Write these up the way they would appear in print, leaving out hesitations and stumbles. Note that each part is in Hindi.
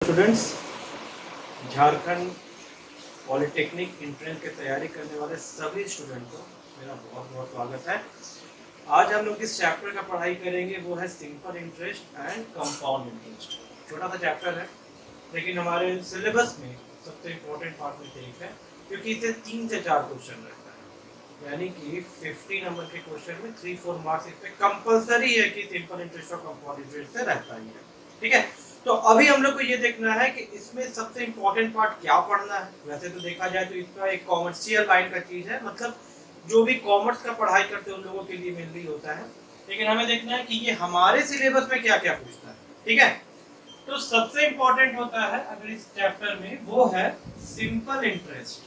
स्टूडेंट्स, झारखंड पॉलिटेक्निक एंट्रेंस की तैयारी करने वाले सभी स्टूडेंट को मेरा बहुत बहुत स्वागत है। आज हम लोग इस चैप्टर का पढ़ाई करेंगे, वो है simple interest and compound interest. छोटा सा चैप्टर है लेकिन हमारे सिलेबस में सबसे इम्पोर्टेंट पार्ट में से एक है, क्योंकि इसे 3 से 4 क्वेश्चन रहता है, यानी कि 50 नंबर के क्वेश्चन में 3-4 मार्क्स इस पे कंपलसरी है कि सिंपल इंटरेस्ट और कंपाउंड इंटरेस्ट से रहता ही है। ठीक है, तो अभी हम लोग को ये देखना है कि इसमें सबसे इम्पोर्टेंट पार्ट क्या पढ़ना है। वैसे तो देखा जाए तो इसका एक कॉमर्शियल लाइन का चीज है, मतलब जो भी कॉमर्स का पढ़ाई करते हैं उन लोगों के लिए मेनली होता है, लेकिन हमें देखना है कि ये हमारे सिलेबस में क्या क्या पूछता है। ठीक है, तो सबसे इम्पोर्टेंट होता है अगर इस चैप्टर में, वो है सिंपल इंटरेस्ट।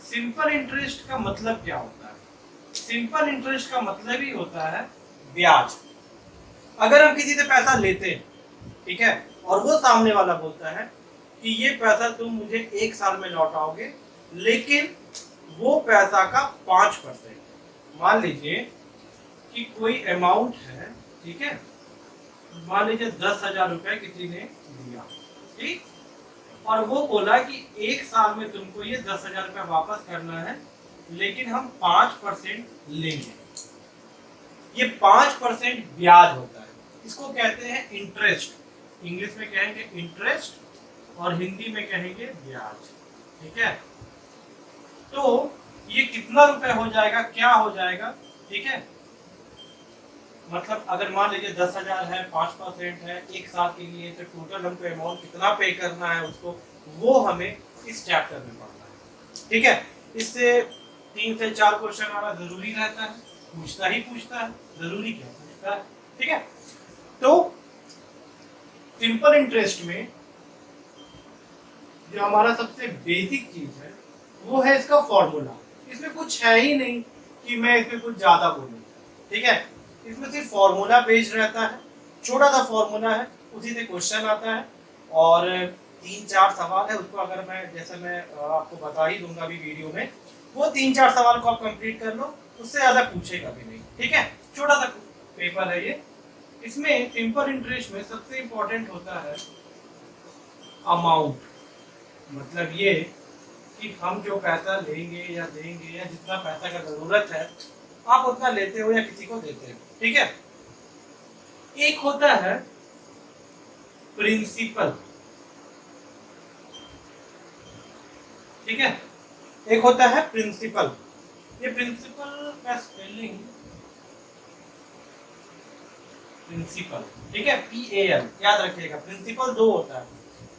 सिंपल इंटरेस्ट का मतलब क्या होता है? सिंपल इंटरेस्ट का मतलब ही होता है ब्याज। अगर हम किसी से पैसा लेते हैं, ठीक है, और वो सामने वाला बोलता है कि ये पैसा तुम मुझे 1 साल में लौटाओगे, लेकिन वो पैसा का 5%। मान लीजिए कि कोई अमाउंट है, ठीक है, मान लीजिए 10,000 रुपए किसी ने दिया, ठीक, और वो बोला कि 1 साल में तुमको ये 10,000 रुपए वापस करना है, लेकिन हम 5% लेंगे। ये 5% ब्याज होता है, इसको कहते हैं इंटरेस्ट। इंग्लिश में कहेंगे इंटरेस्ट और हिंदी में कहेंगे ब्याज। ठीक है, तो ये कितना रुपए हो जाएगा, क्या हो जाएगा? ठीक है, मतलब अगर मान लीजिए 10,000 है, 5% है 1 साल के लिए, तो टोटल हमको अमाउंट कितना पे करना है उसको, वो हमें इस चैप्टर में पढ़ना है। ठीक है, इससे 3 से 4 क्वेश्चन आना जरूरी रहता है, पूछता ही पूछता है, जरूरी क्या पूछता है। ठीक है, तो सिंपल इंटरेस्ट में जो हमारा सबसे बेसिक चीज है वो है इसका फॉर्मूला। इसमें कुछ है ही नहीं कि मैं इसमें कुछ ज्यादा बोलूं। ठीक है, इसमें सिर्फ फॉर्मूला बेस्ड रहता है, छोटा सा फॉर्मूला है, उसी से क्वेश्चन आता है और 3-4 सवाल है। उसको अगर मैं जैसे मैं आपको बता ही दूंगा अभी वीडियो में, वो 3-4 सवाल को आप कंप्लीट कर लो, उससे ज्यादा पूछेगा भी नहीं। ठीक है, छोटा सा पेपर है ये। इसमें सिंपल इंटरेस्ट में सबसे इंपॉर्टेंट होता है अमाउंट, मतलब ये कि हम जो पैसा लेंगे या देंगे या जितना पैसा का जरूरत है आप उतना लेते हो या किसी को देते हो। ठीक है, एक होता है प्रिंसिपल, ठीक है, एक होता है प्रिंसिपल। ये प्रिंसिपल का स्पेलिंग प्रिंसिपल, ठीक है, PAL, याद रखिएगा। प्रिंसिपल 2 होता है,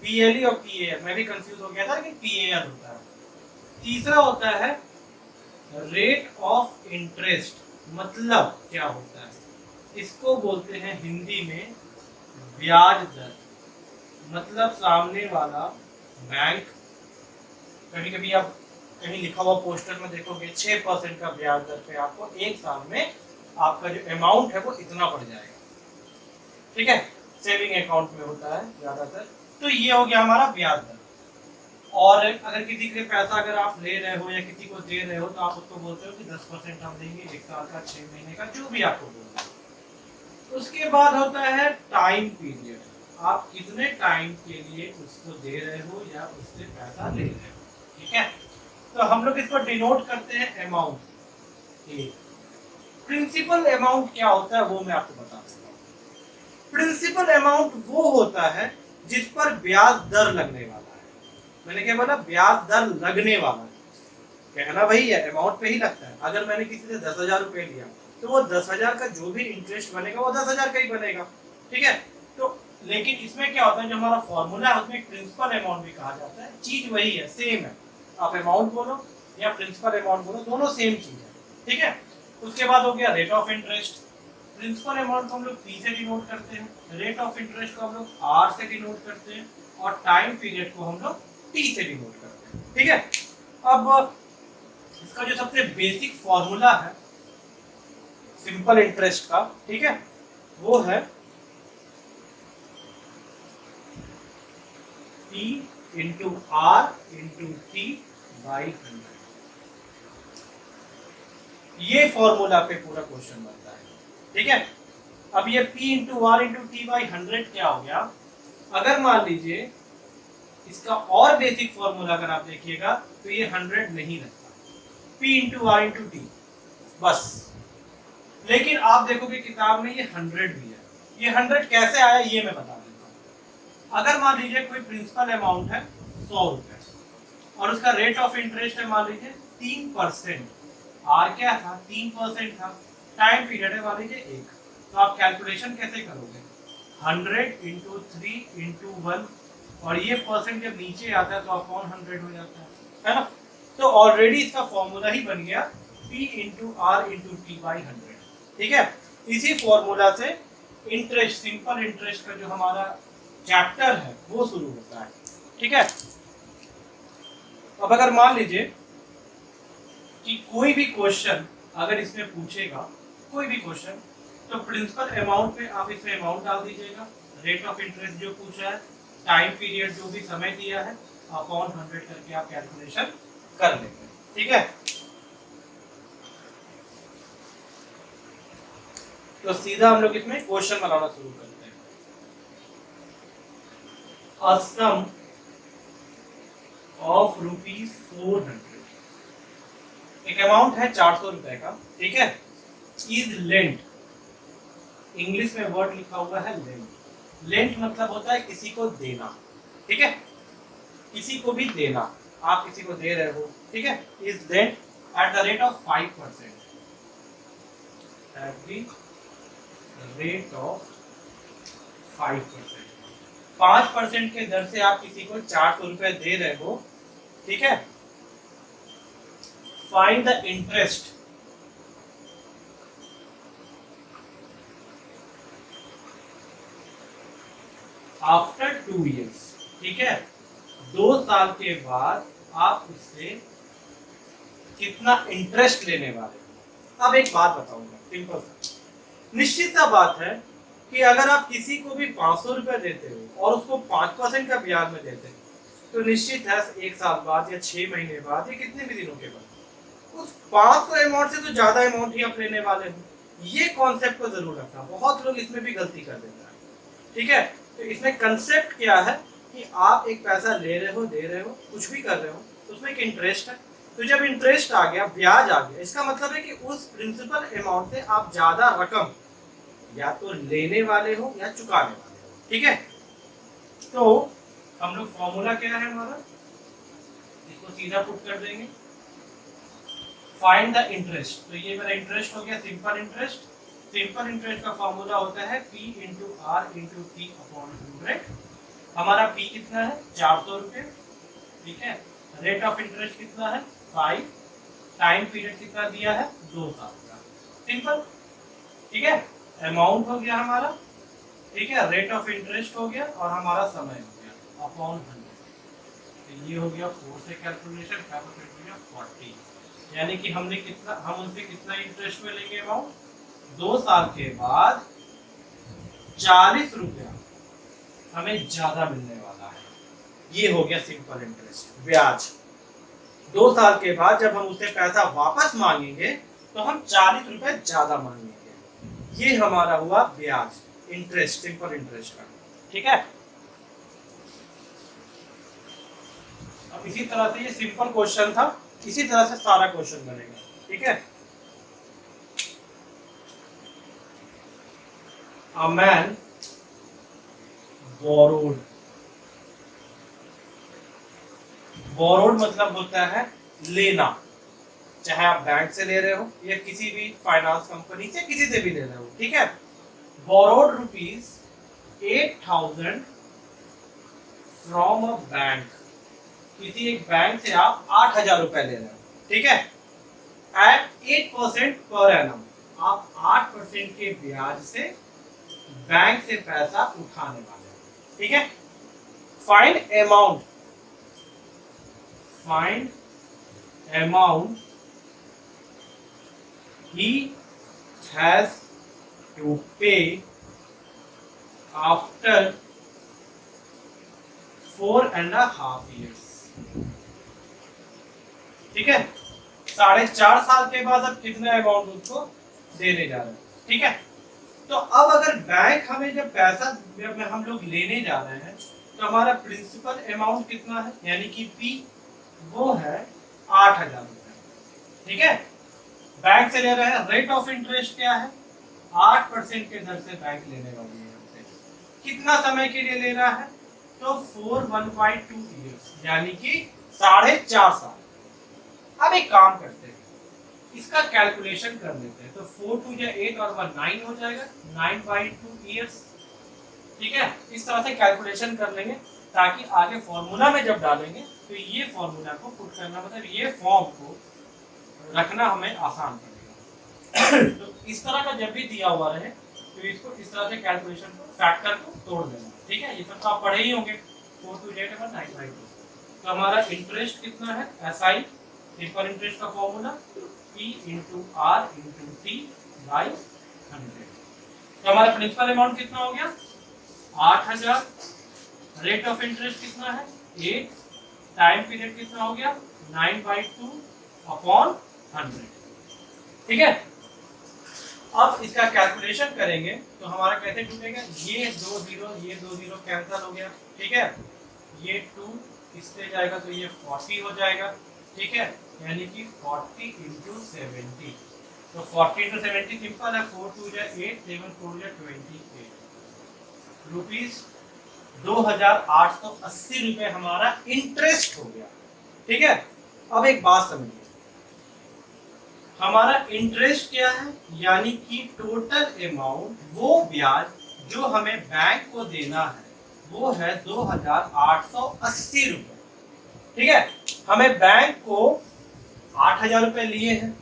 PLE और PAL। मैं भी कंफ्यूज हो गया था, लेकिन PAL होता है। तीसरा होता है रेट ऑफ इंटरेस्ट, मतलब क्या होता है? इसको बोलते हैं हिंदी में ब्याज दर। मतलब सामने वाला बैंक, कभी कभी आप कहीं लिखा हुआ पोस्टर में देखोगे 6% का ब्याज दर पे आपको 1 साल में आपका जो अमाउंट है वो इतना पड़ जाएगा। ठीक है, सेविंग अकाउंट में होता है ज्यादातर। तो ये हो गया हमारा ब्याज दर। और अगर किसी के पैसा अगर आप ले रहे हो या किसी को दे रहे हो तो आप उसको बोलते हो कि 10% हम देंगे 1 साल का, 6 महीने का, जो भी आपको बोलते हो। उसके बाद होता है टाइम पीरियड, आप कितने टाइम के लिए उसको दे रहे हो या उससे पैसा ले रहे हो। ठीक है, तो हम लोग इसको डिनोट करते हैं अमाउंट। प्रिंसिपल अमाउंट क्या होता है वो मैं आपको बता देता हूँ। प्रिंसिपल अमाउंट वो होता है जिस पर ब्याज दर लगने वाला है। मैंने क्या बोला? ब्याज दर लगने वाला है, कहना वही है, अमाउंट पे ही लगता है। अगर मैंने किसी से 10,000 रुपए लिया तो वो 10,000 का जो भी इंटरेस्ट बनेगा वो 10,000 का ही बनेगा। ठीक है, तो लेकिन इसमें क्या होता है, जो हमारा फॉर्मूला है उसमें प्रिंसिपल अमाउंट भी कहा जाता है। चीज वही है, सेम है। आप अमाउंट बोलो या प्रिंसिपल अमाउंट बोलो, दोनों सेम चीज है। ठीक है, उसके बाद हो गया rate of interest. Principal amount को हम लोग P से डिनोट करते हैं, रेट ऑफ इंटरेस्ट को हम लोग R से डिनोट करते हैं, और टाइम पीरियड को हम लोग T से डिनोट करते हैं। ठीक है, अब इसका जो सबसे बेसिक फॉर्मूला है सिंपल इंटरेस्ट का, ठीक है, वो है P into R into T by 100। ये फॉर्मूला पे पूरा क्वेश्चन बनता है। ठीक है, अब ये P into R into T by 100 क्या हो गया? अगर मान लीजिए इसका और बेसिक फॉर्मूला अगर आप देखिएगा तो ये 100 नहीं लगता, P into R into T बस। लेकिन आप देखोगे किताब में ये 100 भी है। ये 100 कैसे आया ये मैं बता देता हूँ। अगर मान लीजिए कोई प्रिंसिपल अमाउंट है 100 रुपए और उसका रेट ऑफ इंटरेस्ट है मान लीजिए 3%, आर क्या था 3% था, टाइम पीरियड है मान लीजिए 1, तो आप कैलकुलेशन कैसे करोगे 100 इंटू 3 इंटू 1 और ये परसेंट जब नीचे आता है तो अपॉन 100 हो जाता है ना। तो ऑलरेडी इसका फॉर्मूला ही बन गया P into R into T by 100। ठीक है, इसी फॉर्मूला से इंटरेस्ट, सिंपल इंटरेस्ट का जो हमारा चैप्टर है वो शुरू होता है। ठीक है, अब अगर मान लीजिए कि कोई भी क्वेश्चन अगर इसमें पूछेगा, कोई भी क्वेश्चन, तो प्रिंसिपल अमाउंट पे आप इसमें अमाउंट डाल दीजिएगा, रेट ऑफ इंटरेस्ट जो पूछा है, टाइम पीरियड जो भी समय दिया है, अपॉन 100 करके आप कैलकुलेशन कर लेंगे। ठीक है, तो सीधा हम लोग इसमें क्वेश्चन बनाना शुरू करते हैं। अ सम ऑफ ₹400, एक अमाउंट है 400 रुपए का। ठीक है, इज लेंट, इंग्लिश में वर्ड लिखा हुआ है लेंट। लेंट मतलब होता है किसी को देना। ठीक है, किसी को भी देना, आप किसी को दे रहे हो। ठीक है, is lent at the rate of 5%, at the rate of 5%, 5% के दर से आप किसी को 400 रुपए दे रहे हो। ठीक है, find the interest after 2 years। ठीक है, 2 साल के बाद आप उससे कितना इंटरेस्ट लेने वाले हो। अब एक बात बताऊंगा सिंपल सा, निश्चित सा बात है कि अगर आप किसी को भी 500 रुपए देते हो और उसको 5% का ब्याज में देते हो तो निश्चित है 1 साल बाद या 6 महीने बाद या कितने भी दिनों के बाद उस 500 अमाउंट से तो ज्यादा अमाउंट ही आप लेने वाले हो। ये कॉन्सेप्ट को जरूर रखना, बहुत लोग इसमें भी गलती कर देते हैं। ठीक है, तो इसमें कंसेप्ट क्या है कि आप एक पैसा ले रहे हो, दे रहे हो, कुछ भी कर रहे हो, उसमें एक इंटरेस्ट है। तो जब इंटरेस्ट आ गया, ब्याज आ गया, इसका मतलब है कि उस प्रिंसिपल अमाउंट से आप ज्यादा रकम या तो लेने वाले हो या चुकाने वाले हो। ठीक है, तो हम लोग फॉर्मूला क्या है हमारा, इसको सीधा पुट कर देंगे, फाइंड द इंटरेस्ट। तो ये मेरा इंटरेस्ट हो गया सिंपल इंटरेस्ट। सिंपल इंटरेस्ट का फॉर्मूला होता है P into R into T upon 100। हमारा P कितना है 400 रुपये। ठीक है, रेट ऑफ इंटरेस्ट कितना है 5, टाइम पीरियड कितना दिया है 2 साल का। सिंपल। ठीक है, अमाउंट हो गया हमारा, ठीक है, रेट ऑफ इंटरेस्ट हो गया और हमारा समय हो गया अपॉन 100। तो ये हो गया 4 से कैलकुलेशन, कैलकुलेट हो गया 40, यानी कि हमने कितना, हम उनसे कितना इंटरेस्ट में लेंगे अमाउंट, 2 साल के बाद 40 रुपया हमें ज्यादा मिलने वाला है। ये हो गया सिंपल इंटरेस्ट, ब्याज। 2 साल के बाद जब हम उससे पैसा वापस मांगेंगे तो हम 40 रुपए ज्यादा मांगेंगे। ये हमारा हुआ ब्याज, इंटरेस्ट, सिंपल इंटरेस्ट का। ठीक है, अब इसी तरह से ये सिंपल क्वेश्चन था, इसी तरह से सारा क्वेश्चन बनेगा। ठीक है, A man borrowed, borrowed मतलब होता है लेना, चाहे आप बैंक से ले रहे हो या किसी भी फाइनेंस कंपनी से, किसी से भी ले रहे हो। ठीक है, borrowed ₹8,000 फ्रॉम अ बैंक, किसी एक बैंक से आप 8,000 रुपए ले रहे हो। ठीक है, एट 8% पर एनम, आप 8% के ब्याज से बैंक से पैसा उठाने वाले हैं। ठीक है, find amount, find amount he has to pay after 4.5 years। ठीक है, 4.5 साल के बाद अब कितना अमाउंट उसको देने जा रहे हैं। ठीक है, तो अब अगर बैंक हमें जब पैसा जब हम लोग लेने जा रहे हैं तो हमारा प्रिंसिपल अमाउंट कितना है, यानी कि पी वो है 8,000 रुपए। ठीक है, बैंक से ले रहे हैं, रेट ऑफ इंटरेस्ट क्या है, 8% के दर से बैंक लेने वाली है हमसे। कितना समय के लिए ले रहा है, तो 4.1/2 ईयर्स, यानी कि 4.5 साल। अब एक काम करते हैं, इसका कैलकुलेशन कर लेते हैं। तो 4 2 या 8 और 1 9 हो जाएगा, 9/2 ईयर्स। ठीक है, इस तरह से कैलकुलेशन कर लेंगे ताकि आगे फॉर्मूला में जब डालेंगे तो ये फॉर्मूला को पुट करना, मतलब ये फॉर्म को रखना हमें आसान पड़ेगा। तो इस तरह का जब भी दिया हुआ रहे तो इसको इस तरह से कैलकुलेशन को फैक्टर को तोड़ देना। ठीक है, ये सब तो आप पढ़े ही होंगे। 4 2 8 1 9/2। तो हमारा इंटरेस्ट कितना है, एसआई सिंपल इंटरेस्ट का फॉर्मूला P × R × T / 100। तो हमारा प्रिंसिपल अमाउंट कितना हो गया, 8,000। रेट ऑफ इंटरेस्ट कितना है, 8। टाइम पीरियड कितना हो गया, 9/2/100। ठीक है, अब इसका कैलकुलेशन करेंगे तो हमारा कैसे टूटेगा, ये 2 0 कैंसिल हो गया। ठीक है, ये 2 इससे जाएगा तो ये 40 हो जाएगा। ठीक है, यानी कि 40 × 70। तो 40 × 70 सिंपल है, 4 2 8 7 4 28 रुपीज 2,880 रुपए हमारा इंटरेस्ट हो गया। ठीक है, अब एक बात समझिए, हमारा इंटरेस्ट क्या है, यानी कि टोटल अमाउंट, वो ब्याज जो हमें बैंक को देना है वो है 2,880 रुपए। ठीक है, हमें बैंक को 8,000 रुपए लिए हैं,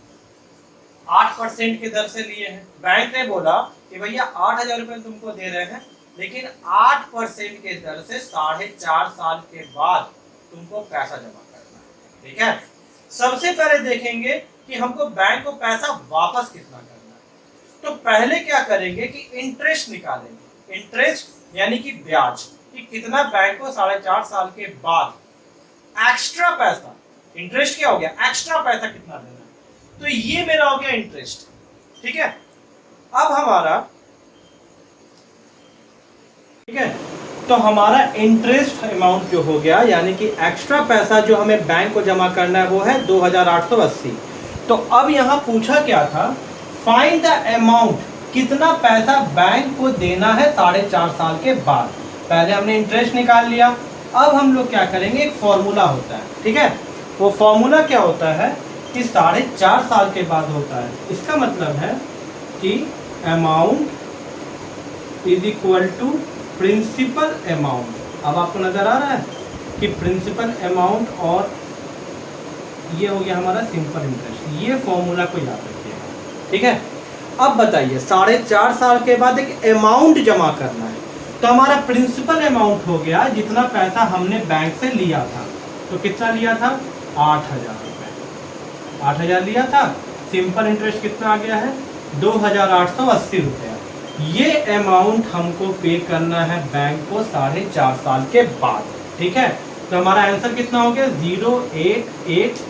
8% के दर से लिए हैं। बैंक ने बोला कि भैया 8,000 रुपए तुमको दे रहे हैं, लेकिन 8% के दर से 4.5 साल के बाद तुमको पैसा जमा करना है। ठीक है, सबसे पहले देखेंगे कि हमको बैंक को पैसा वापस कितना करना है। तो पहले क्या करेंगे कि इंटरेस्ट निकालेंगे। इंटरेस्ट यानी कि ब्याज, कि कितना बैंक को 4.5 साल के बाद एक्स्ट्रा पैसा, इंटरेस्ट क्या हो गया, एक्स्ट्रा पैसा कितना देना है। तो ये मेरा हो गया इंटरेस्ट। ठीक है, अब हमारा, ठीक है, तो हमारा इंटरेस्ट अमाउंट जो हो गया, यानी कि एक्स्ट्रा पैसा जो हमें बैंक को जमा करना है वो है 2,880। तो अब यहाँ पूछा क्या था, फाइंड द अमाउंट, कितना पैसा बैंक को देना है 4.5 साल के बाद। पहले हमने इंटरेस्ट निकाल लिया, अब हम लोग क्या करेंगे, एक फॉर्मूला होता है। ठीक है, वो फॉर्मूला क्या होता है कि 4.5 साल के बाद होता है। इसका मतलब है कि amount is equal to principal amount. अब आपको नजर आ रहा है कि प्रिंसिपल अमाउंट और ये हो गया हमारा सिंपल इंटरेस्ट। ये फॉर्मूला को याद रखिएगा। ठीक है, अब बताइए 4.5 साल के बाद एक अमाउंट जमा करना है, तो हमारा प्रिंसिपल अमाउंट हो गया जितना पैसा हमने बैंक से लिया था। तो कितना लिया था, 8,000 रुपये। 8,000 लिया था। सिंपल इंटरेस्ट कितना आ गया है, 2,880 रुपये। ये अमाउंट हमको पे करना है बैंक को 4.5 साल के बाद। ठीक है, तो हमारा आंसर कितना हो गया, 088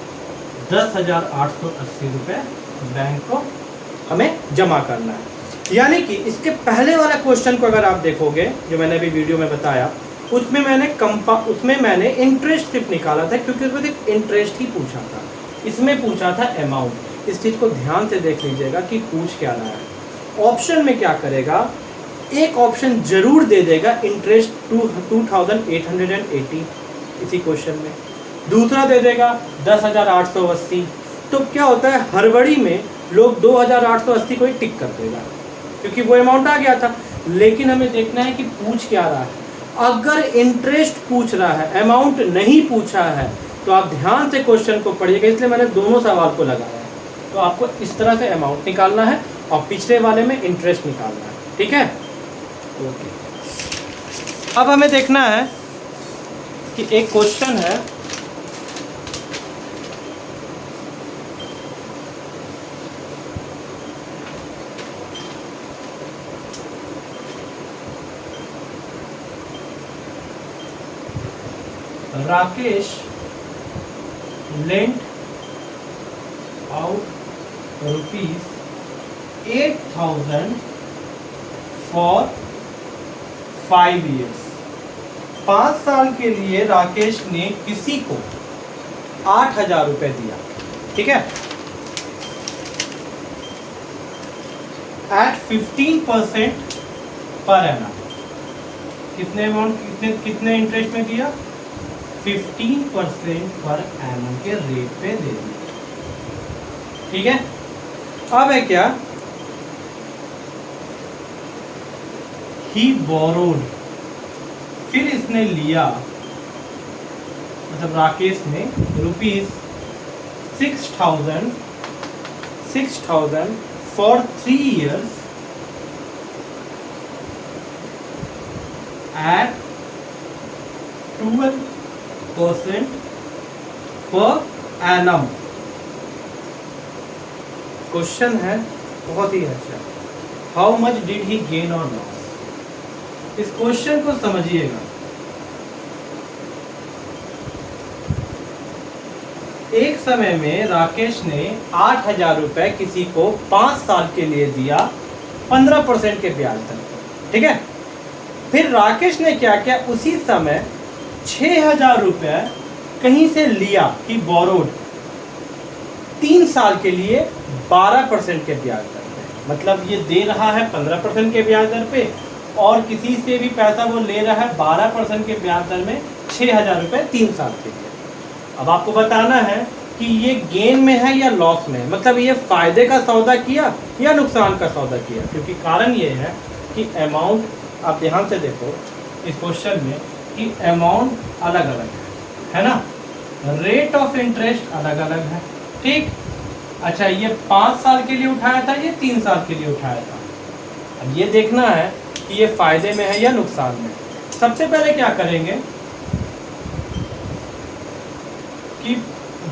10,880 रुपये बैंक को हमें जमा करना है। यानी कि इसके पहले वाला क्वेश्चन को अगर आप देखोगे, जो मैंने अभी वीडियो में बताया, उसमें मैंने इंटरेस्ट सिर्फ निकाला था, क्योंकि उसमें सिर्फ इंटरेस्ट ही पूछा था। इसमें पूछा था अमाउंट। इस चीज़ को ध्यान से देख लीजिएगा कि पूछ क्या रहा है। ऑप्शन में क्या करेगा, एक ऑप्शन जरूर दे देगा इंटरेस्ट 2,880 इसी क्वेश्चन में, दूसरा दे देगा 10,880। तो क्या होता है, हड़बड़ी में लोग 2,880 को ही टिक कर देगा, क्योंकि वो अमाउंट आ गया था। लेकिन हमें देखना है कि पूछ क्या रहा है। अगर इंटरेस्ट पूछ रहा है, अमाउंट नहीं पूछा है, तो आप ध्यान से क्वेश्चन को पढ़िएगा। इसलिए मैंने दोनों सवाल को लगाया है। तो आपको इस तरह से अमाउंट निकालना है और पिछले वाले में इंटरेस्ट निकालना है। ठीक है, ओके। अब हमें देखना है कि एक क्वेश्चन है, Rakesh lent out rupees 8,000 for 5 years। 5 साल के लिए राकेश ने किसी को 8,000 रुपए दिया, ठीक है, एट 15% पर एनम। कितने अमाउंट कितने इंटरेस्ट में दिया? 15% पर एनम के रेट पे दे दिया, ठीक है। अब है क्या, ही बोरोड, फिर इसने लिया, मतलब राकेश ने ₹6,000 for 3 years at 12% per annum। Question है बहुत ही अच्छा, how much did he gain और लॉस। इस क्वेश्चन को समझिएगा। एक समय में राकेश ने 8,000 रुपए किसी को 5 साल के लिए दिया 15% के ब्याज दर पर, ठीक है। फिर राकेश ने क्या किया, उसी समय 6,000 रुपए कहीं से लिया, ही बोरोड, 3 साल के लिए 12% के ब्याज दर पे। मतलब ये दे रहा है 15% के ब्याज दर पे, और किसी से भी पैसा वो ले रहा है 12% के ब्याज दर में 6,000 रुपए 3 साल के लिए। अब आपको बताना है कि ये गेन में है या लॉस में है, मतलब ये फायदे का सौदा किया या नुकसान का सौदा किया। क्योंकि कारण ये है कि अमाउंट, आप ध्यान से देखो इस क्वेश्चन में कि अमाउंट अलग अलग है ना, रेट ऑफ इंटरेस्ट अलग अलग है, ठीक। अच्छा, ये 5 साल के लिए उठाया था, ये 3 साल के लिए उठाया था। अब ये देखना है कि ये फायदे में है या नुकसान में। सबसे पहले क्या करेंगे कि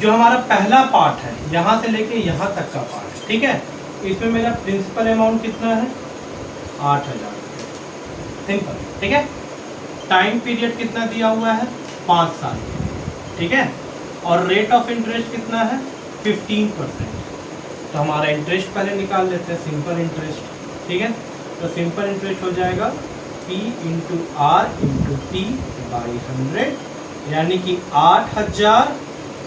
जो हमारा पहला पार्ट है, यहाँ से लेके यहाँ तक का पार्ट, ठीक है, इसमें मेरा प्रिंसिपल अमाउंट कितना है? 8,000 रुपये, सिंपल, ठीक है। टाइम पीरियड कितना दिया हुआ है? 5 साल, ठीक है। और रेट ऑफ इंटरेस्ट कितना है? 15%। तो हमारा इंटरेस्ट पहले निकाल लेते हैं, सिंपल इंटरेस्ट, ठीक है। तो सिंपल इंटरेस्ट हो जाएगा P into R into T by 100, यानी कि 8,000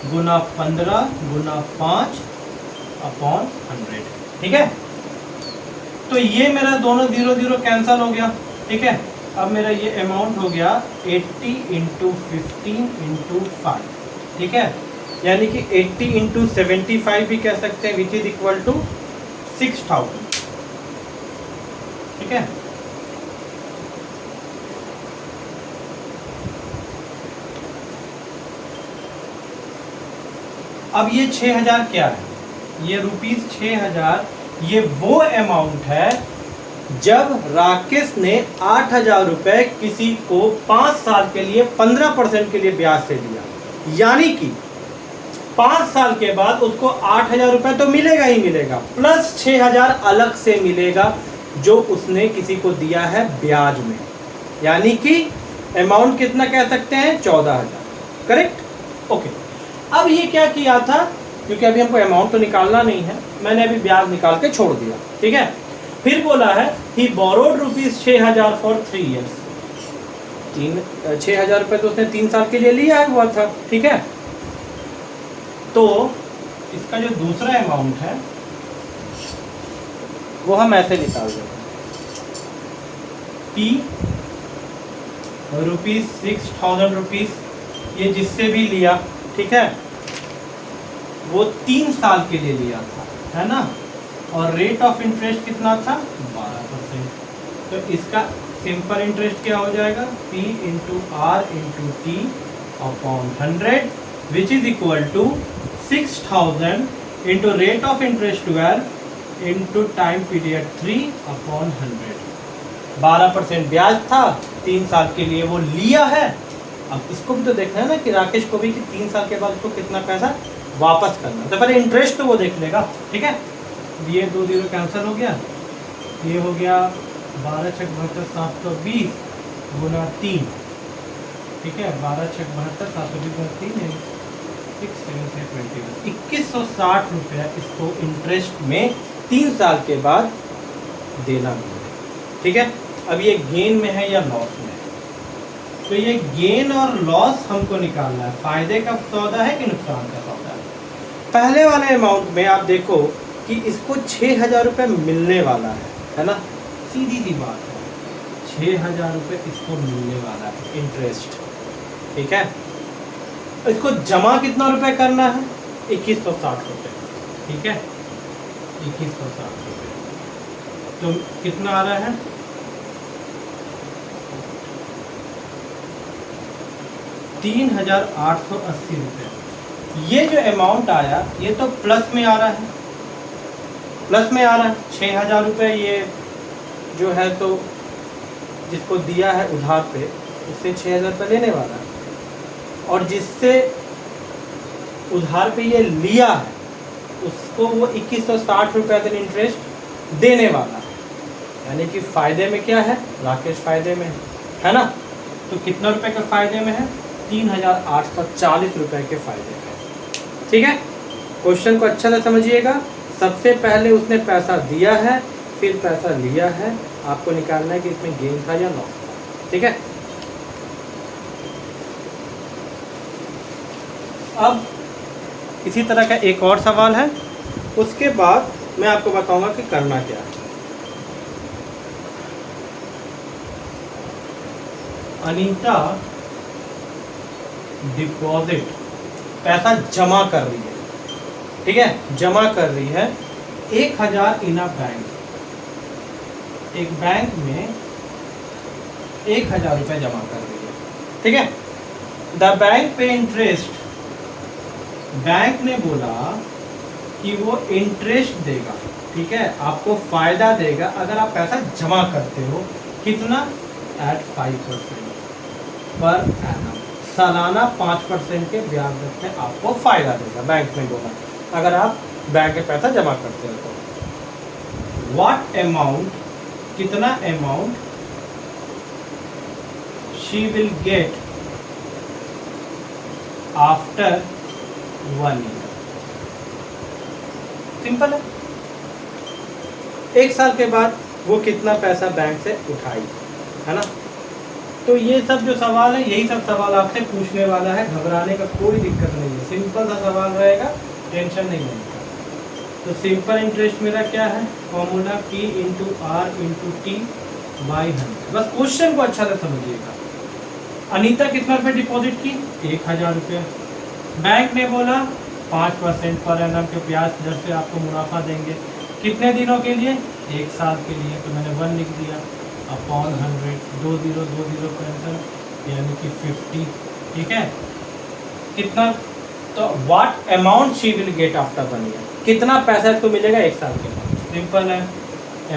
गुना 15 गुना 5 अपॉन 100, ठीक है। तो ये मेरा दोनों 0 0 कैंसिल हो गया, ठीक है। अब मेरा ये अमाउंट हो गया 80 इंटू 15 इंटू 5, ठीक है, यानी कि 80 इंटू 75 भी कह सकते हैं, विच इज इक्वल टू 6,000, ठीक है। अब ये 6,000 क्या है? ये ₹6,000 ये वो अमाउंट है जब राकेश ने 8,000 रुपए किसी को 5 साल के लिए 15% के लिए ब्याज से दिया, यानी कि 5 साल के बाद उसको 8,000 रुपए तो मिलेगा ही मिलेगा, प्लस 6,000 अलग से मिलेगा जो उसने किसी को दिया है ब्याज में, यानी कि अमाउंट कितना कह सकते हैं? 14,000, करेक्ट, ओके। अब ये क्या किया था, क्योंकि अभी हमको अमाउंट तो निकालना नहीं है, मैंने अभी ब्याज निकाल के छोड़ दिया, ठीक है। फिर बोला है ही बोरोड ₹6,000 फॉर 3 years। 6,000 रुपये तो उसने 3 साल के लिए लिया हुआ था, ठीक है। तो इसका जो दूसरा अमाउंट है वो हम ऐसे निकाल देंगे, P ₹6,000 ये जिससे भी लिया, ठीक है, वो 3 साल के लिए लिया था, है ना। और रेट ऑफ इंटरेस्ट कितना था? 12%। तो इसका सिंपल इंटरेस्ट क्या हो जाएगा? P into R into T upon 100, which is equal to 6,000 into rate of interest 12 into time period 3 upon 100। 12% ब्याज था, 3 साल के लिए वो लिया है। अब इसको भी तो देखना है ना कि राकेश को भी कि 3 साल के बाद उसको कितना पैसा वापस करना है, तो पहले इंटरेस्ट तो वो देख लेगा, ठीक है। ये 2 0 कैंसिल हो गया, ये हो गया 12 6 72 720 गुना 3, ठीक है, 12 6 72 720 गुना 3 है 2160 रुपया इसको इंटरेस्ट में 3 साल के बाद देना होगा, ठीक है। अब ये गेन में है या लॉस में है? तो ये गेन और लॉस हमको निकालना है, फायदे का सौदा है कि नुकसान का सौदा है। पहले वाले अमाउंट में आप देखो कि इसको 6,000 रुपये मिलने वाला है ना, सीधी सी बात है, 6,000 रुपये इसको मिलने वाला है इंटरेस्ट, ठीक है। इसको जमा कितना रुपए करना है? 2160 रुपये, ठीक है, 2160 रुपये। तो कितना आ रहा है? 3,880 रुपये। ये जो अमाउंट आया ये तो प्लस में आ रहा है, प्लस में आ रहा है। 6,000 रुपये ये जो है तो जिसको दिया है उधार पे उससे 6,000 रुपये लेने वाला है, और जिससे उधार पे ये लिया है उसको वो 2160 रुपये का इंटरेस्ट देने वाला है। यानी कि फ़ायदे में क्या है? राकेश फ़ायदे में है ना। तो कितना रुपए का फ़ायदे में है? 3,840 रुपये के फ़ायदे में, ठीक है। क्वेश्चन को अच्छा से समझिएगा। सबसे पहले उसने पैसा दिया है, फिर पैसा लिया है, आपको निकालना है कि इसमें गेन था या लॉस था, ठीक है। अब इसी तरह का एक और सवाल है, उसके बाद मैं आपको बताऊंगा कि करना क्या है। अनीता डिपॉजिट पैसा जमा कर रही है, ठीक है, जमा कर रही है 1,000 इन अ बैंक। एक बैंक में 1,000 रुपये जमा कर रही है, ठीक है। द बैंक पे इंटरेस्ट, बैंक ने बोला कि वो इंटरेस्ट देगा, ठीक है, आपको फायदा देगा अगर आप पैसा जमा करते हो। कितना? एट 5% पर एनम, सालाना 5% के ब्याज दर पे आपको फायदा देगा, बैंक ने बोला, अगर आप बैंक में पैसा जमा करते हो तो। व्हाट अमाउंट, कितना amount she will get after 1 year. Simple है, 1 साल के बाद वो कितना पैसा बैंक से उठाई, है ना। तो ये सब जो सवाल है यही सब सवाल आपसे पूछने वाला है, घबराने का कोई दिक्कत नहीं है, सिंपल सा सवाल रहेगा, टेंशन नहीं लेगा। तो सिंपल इंटरेस्ट मेरा क्या है? Formula P into R into T by 100। बस क्वेश्चन को अच्छा से समझिएगा। अनीता कितना रुपये डिपॉजिट की? 1,000 रुपये। बैंक ने बोला 5% पर एनम के ब्याज दर से आपको मुनाफा देंगे। कितने दिनों के लिए? 1 साल के लिए। तो मैंने 1 लिख दिया अपॉन 100, 2 0 कैंसिल, यानी कि 50, ठीक है। कितना? तो what amount she will get after 1 year, कितना पैसा इसको मिलेगा 1 साल के बाद। सिंपल है,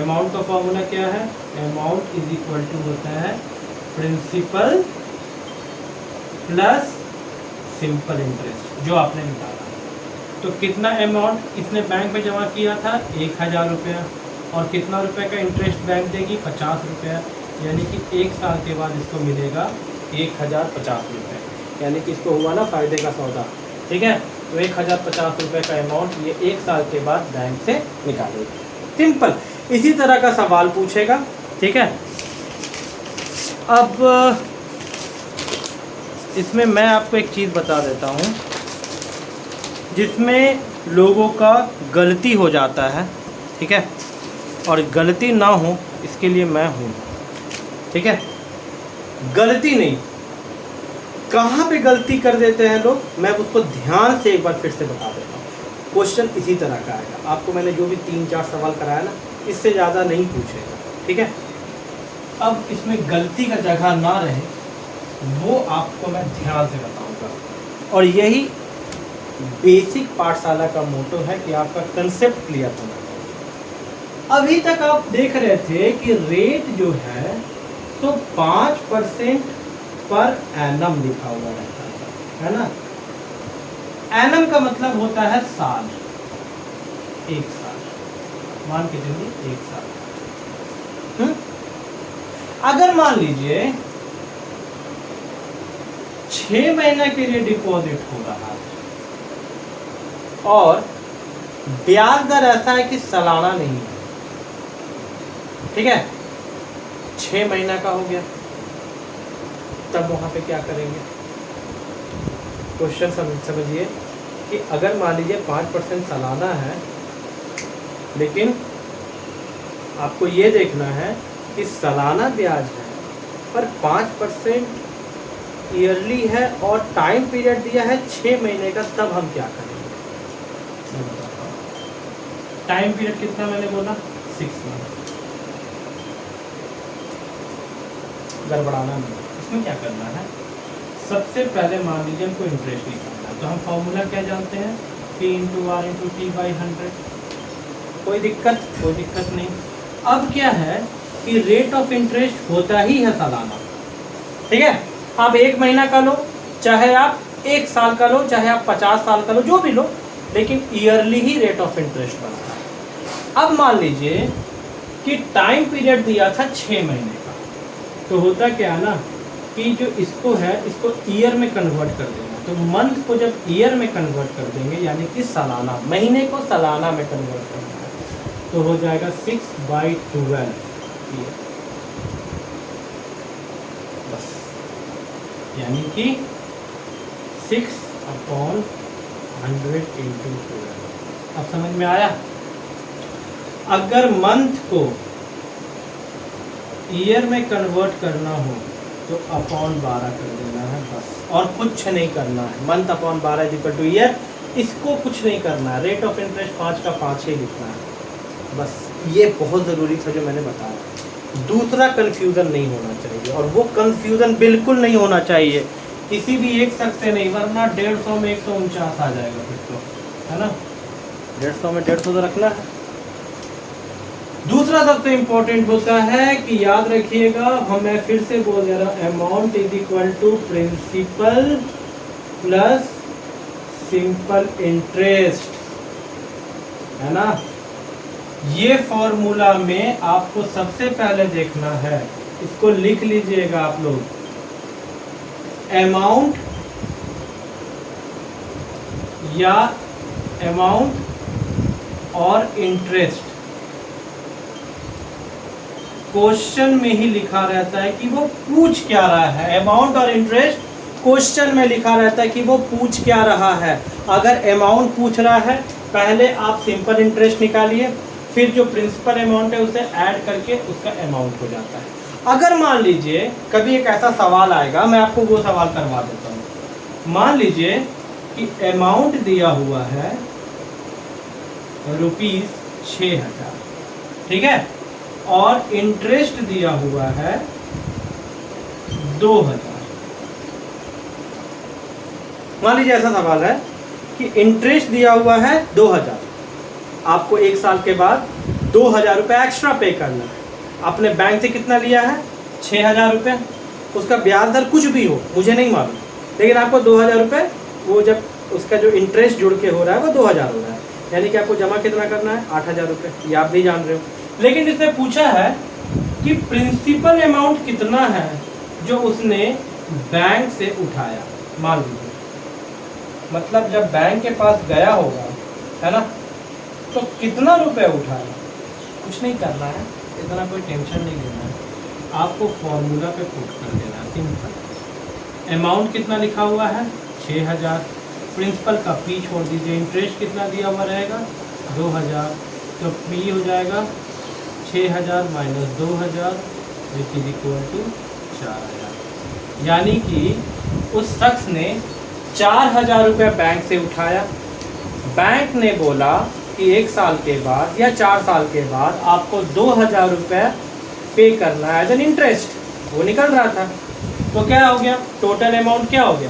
अमाउंट का फॉर्मूला क्या है? अमाउंट इज इक्वल टू होता है प्रिंसिपल प्लस सिंपल इंटरेस्ट, जो आपने निकाला। तो कितना अमाउंट इसने बैंक में जमा किया था? 1,000 रुपया, और कितना रुपए का इंटरेस्ट बैंक देगी? 50 रुपया, यानी कि 1 साल के बाद इसको मिलेगा 1,050 रुपये, यानी कि इसको हुआ ना फायदे का सौदा, ठीक है। तो 1,050 रुपये का अमाउंट ये 1 साल के बाद बैंक से निकालेगा। सिंपल, इसी तरह का सवाल पूछेगा, ठीक है। अब इसमें मैं आपको एक चीज़ बता देता हूँ जिसमें लोगों का गलती हो जाता है, ठीक है, और गलती ना हो इसके लिए मैं हूँ, ठीक है। गलती नहीं, कहाँ पे गलती कर देते हैं लोग, मैं उसको ध्यान से एक बार फिर से बता देता हूँ। क्वेश्चन इसी तरह का आएगा, आपको मैंने जो भी 3-4 सवाल कराया ना, इससे ज़्यादा नहीं पूछेगा, ठीक है। अब इसमें गलती का जगह ना रहे वो आपको मैं ध्यान से बताऊंगा, और यही बेसिक पाठशाला का मोटो है कि आपका कंसेप्ट क्लियर होना चाहिए। अभी तक आप देख रहे थे कि रेट जो है तो 5% पर एनम लिखा हुआ रहता है ना। एनम का मतलब होता है साल, 1 साल, मान के चलिए 1 साल। अगर मान लीजिए 6 महीने के लिए डिपॉजिट हो रहा है और ब्याज दर ऐसा है कि सालाना नहीं है, ठीक है। 6 महीना का हो गया, तब वहाँ पे क्या करेंगे? क्वेश्चन समझिए कि अगर मान लीजिए 5% सालाना है, लेकिन आपको ये देखना है कि सालाना ब्याज है पर 5% ईयरली है और टाइम पीरियड दिया है 6 महीने का, तब हम क्या करेंगे? मैं बताता हूँ। टाइम पीरियड कितना मैंने बोला? 6 मंथ। गड़बड़ाना नहीं, इसमें क्या करना है? सबसे पहले मान लीजिए हमको इंटरेस्ट निकालना है, तो हम फॉर्मूला क्या जानते हैं? P into R into T by 100। कोई दिक्कत नहीं। अब क्या है कि रेट ऑफ इंटरेस्ट होता ही है सालाना, ठीक है? आप 1 महीना का लो, चाहे आप 1 साल का लो, चाहे आप 50 साल का लो, जो भी लो, लेकिन yearly he rate of interest बनता है। अब मान लीजिए कि टाइम पीरियड दिया था 6 महीने का, तो होता क्या है ना कि जो इसको है इसको ईयर में कन्वर्ट कर देना। तो मंथ को जब ईयर में कन्वर्ट कर देंगे, यानी कि सालाना, महीने को सालाना में कन्वर्ट करना है, तो हो जाएगा 6/12 ईयर, बस। यानी कि 6/100 इंटू 12। अब समझ में आया? अगर मंथ को ईयर में कन्वर्ट करना हो तो अपॉन 12 कर देना है, बस, और कुछ नहीं करना है। Month upon 12 is equal two year, इसको कुछ नहीं करना है। रेट ऑफ इंटरेस्ट 5 का 5 ही लिखना है, बस। ये बहुत ज़रूरी था जो मैंने बताया। दूसरा कन्फ्यूज़न नहीं होना चाहिए, और वो कन्फ्यूज़न बिल्कुल नहीं होना चाहिए किसी भी एक शख्स से नहीं, वरना 150 में 149 आ जाएगा फिर तो, है ना? 150 में 150 तो रखना है। दूसरा सबसे इम्पोर्टेंट होता है कि याद रखिएगा, मैं फिर से बोल दे रहा हूँ, amount is equal to principal plus simple interest, है ना? ये फॉर्मूला में आपको सबसे पहले देखना है, इसको लिख लीजिएगा आप लोग। अमाउंट या अमाउंट और इंटरेस्ट क्वेश्चन में ही लिखा रहता है कि वो पूछ क्या रहा है। अमाउंट और इंटरेस्ट क्वेश्चन में लिखा रहता है कि वो पूछ क्या रहा है। अगर अमाउंट पूछ रहा है, पहले आप सिंपल इंटरेस्ट निकालिए, फिर जो प्रिंसिपल अमाउंट है उसे ऐड करके उसका अमाउंट हो जाता है। अगर मान लीजिए कभी एक ऐसा सवाल आएगा, मैं आपको वो सवाल करवा देता हूँ। मान लीजिए कि अमाउंट दिया हुआ है ₹6,000, ठीक है, और इंटरेस्ट दिया हुआ है 2,000। मान लीजिए ऐसा सवाल है कि इंटरेस्ट दिया हुआ है 2,000, आपको 1 साल के बाद 2,000 रुपये एक्स्ट्रा पे करना है। आपने बैंक से कितना लिया है? 6,000 रुपये। उसका ब्याज दर कुछ भी हो, मुझे नहीं मालूम, लेकिन आपको 2,000 रुपये, वो जब उसका जो इंटरेस्ट जुड़ के हो रहा है वो 2,000 हो रहा है, यानी कि आपको जमा कितना करना है? 8,000 रुपये। ये आप भी जान रहे हो। लेकिन इसने पूछा है कि प्रिंसिपल अमाउंट कितना है जो उसने बैंक से उठाया। मान लीजिए, मतलब जब बैंक के पास गया होगा, है ना, तो कितना रुपए उठाया? कुछ नहीं करना है, इतना कोई टेंशन नहीं लेना है, आपको फॉर्मूला पे पुट कर देना है, सिंपल। अमाउंट कितना लिखा हुआ है? 6,000। प्रिंसिपल का पी छोड़ दीजिए, इंटरेस्ट कितना दिया हुआ रहेगा? 2,000। तो पी हो जाएगा 6,000 minus 2,000 which is equal to 4,000। यानी कि उस शख्स ने 4,000 रुपये बैंक से उठाया। बैंक ने बोला कि 1 साल के बाद या 4 साल के बाद आपको 2,000 रुपये पे करना है एज एन इंटरेस्ट। वो निकल रहा था, तो क्या हो गया? टोटल अमाउंट क्या हो गया?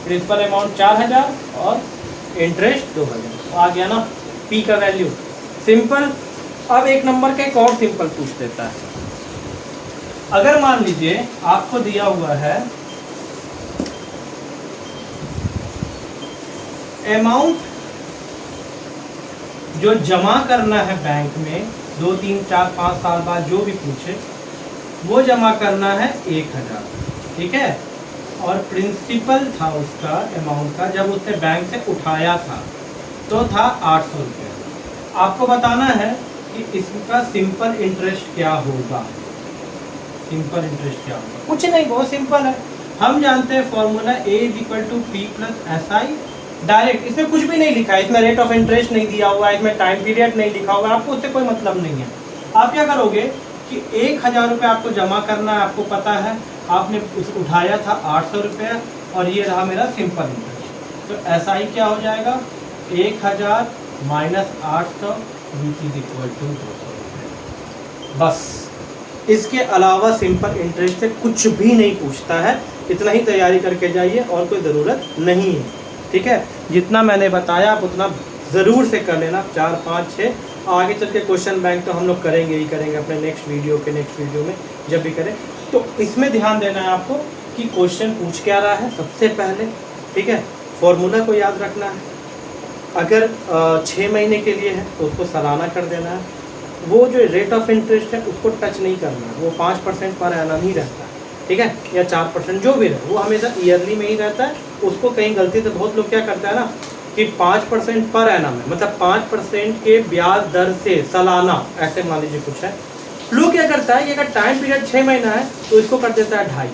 प्रिंसिपल अमाउंट 4,000 और इंटरेस्ट 2,000 आ गया ना, पी का वैल्यू। सिंपल। अब 1 नंबर का एक और सिंपल पूछ देता है। अगर मान लीजिए आपको दिया हुआ है अमाउंट जो जमा करना है बैंक में 2, 3, 4, 5 साल बाद, जो भी पूछे, वो जमा करना है 1,000, ठीक है, और प्रिंसिपल था उसका अमाउंट का जब उसने बैंक से उठाया था तो था 800 रुपये। आपको बताना है कि इसका सिंपल इंटरेस्ट क्या होगा। सिंपल इंटरेस्ट क्या होगा? कुछ नहीं, बहुत सिंपल है। हम जानते हैं formula A is equal to P plus S I direct. इसमें कुछ भी नहीं लिखा है, इसमें रेट ऑफ इंटरेस्ट नहीं दिया हुआ है, इसमें टाइम पीरियड नहीं लिखा हुआ है, आपको उससे कोई मतलब नहीं है। आप क्या करोगे कि 1,000 रुपये आपको जमा करना है, आपको पता है, आपने उठाया था 800 रुपये और ये रहा मेरा सिंपल इंटरेस्ट। तो एस आई क्या हो जाएगा? 1,000 minus 800 which is equal to 200 रुपये। बस, इसके अलावा सिंपल इंटरेस्ट से कुछ भी नहीं पूछता है। इतना ही तैयारी करके जाइए और कोई ज़रूरत नहीं है, ठीक है। जितना मैंने बताया आप उतना ज़रूर से कर लेना, 4, 5, 6। आगे चल के क्वेश्चन बैंक तो हम लोग करेंगे ही करेंगे अपने नेक्स्ट वीडियो में जब भी करें। तो इसमें ध्यान देना है आपको कि क्वेश्चन पूछ क्या रहा है सबसे पहले, ठीक है। फॉर्मूला को याद रखना है। अगर 6 महीने के लिए है तो उसको सालाना कर देना है। वो जो रेट ऑफ इंटरेस्ट है उसको टच नहीं करना है, वो 5% पर एनम ही रहता है, ठीक है, या 4% जो भी रहे, वो हमेशा ईयरली में ही रहता है। उसको कहीं गलती से बहुत लोग क्या करता है ना कि 5% पर एनम है, मतलब 5% के ब्याज दर से सालाना, ऐसे मान लीजिए कुछ है। लोग क्या करता है कि अगर टाइम पीरियड 6 महीना है तो इसको कर देता है 2.5,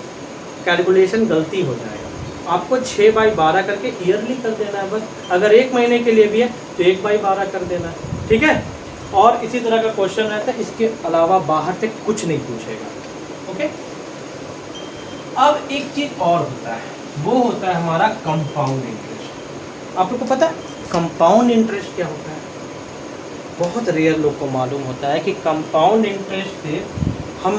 कैलकुलेशन गलती हो जाएगा। आपको 6/12 करके ईयरली कर देना है बस। अगर 1 महीने के लिए भी है तो 1/12 कर देना है, ठीक है। और इसी तरह का क्वेश्चन रहता है, इसके अलावा बाहर से कुछ नहीं पूछेगा, ओके। अब एक चीज़ और होता है, वो होता है हमारा कंपाउंड इंटरेस्ट। आप लोग को पता है कंपाउंड इंटरेस्ट क्या होता है? बहुत रेयर लोग को मालूम होता है कि कंपाउंड इंटरेस्ट से हम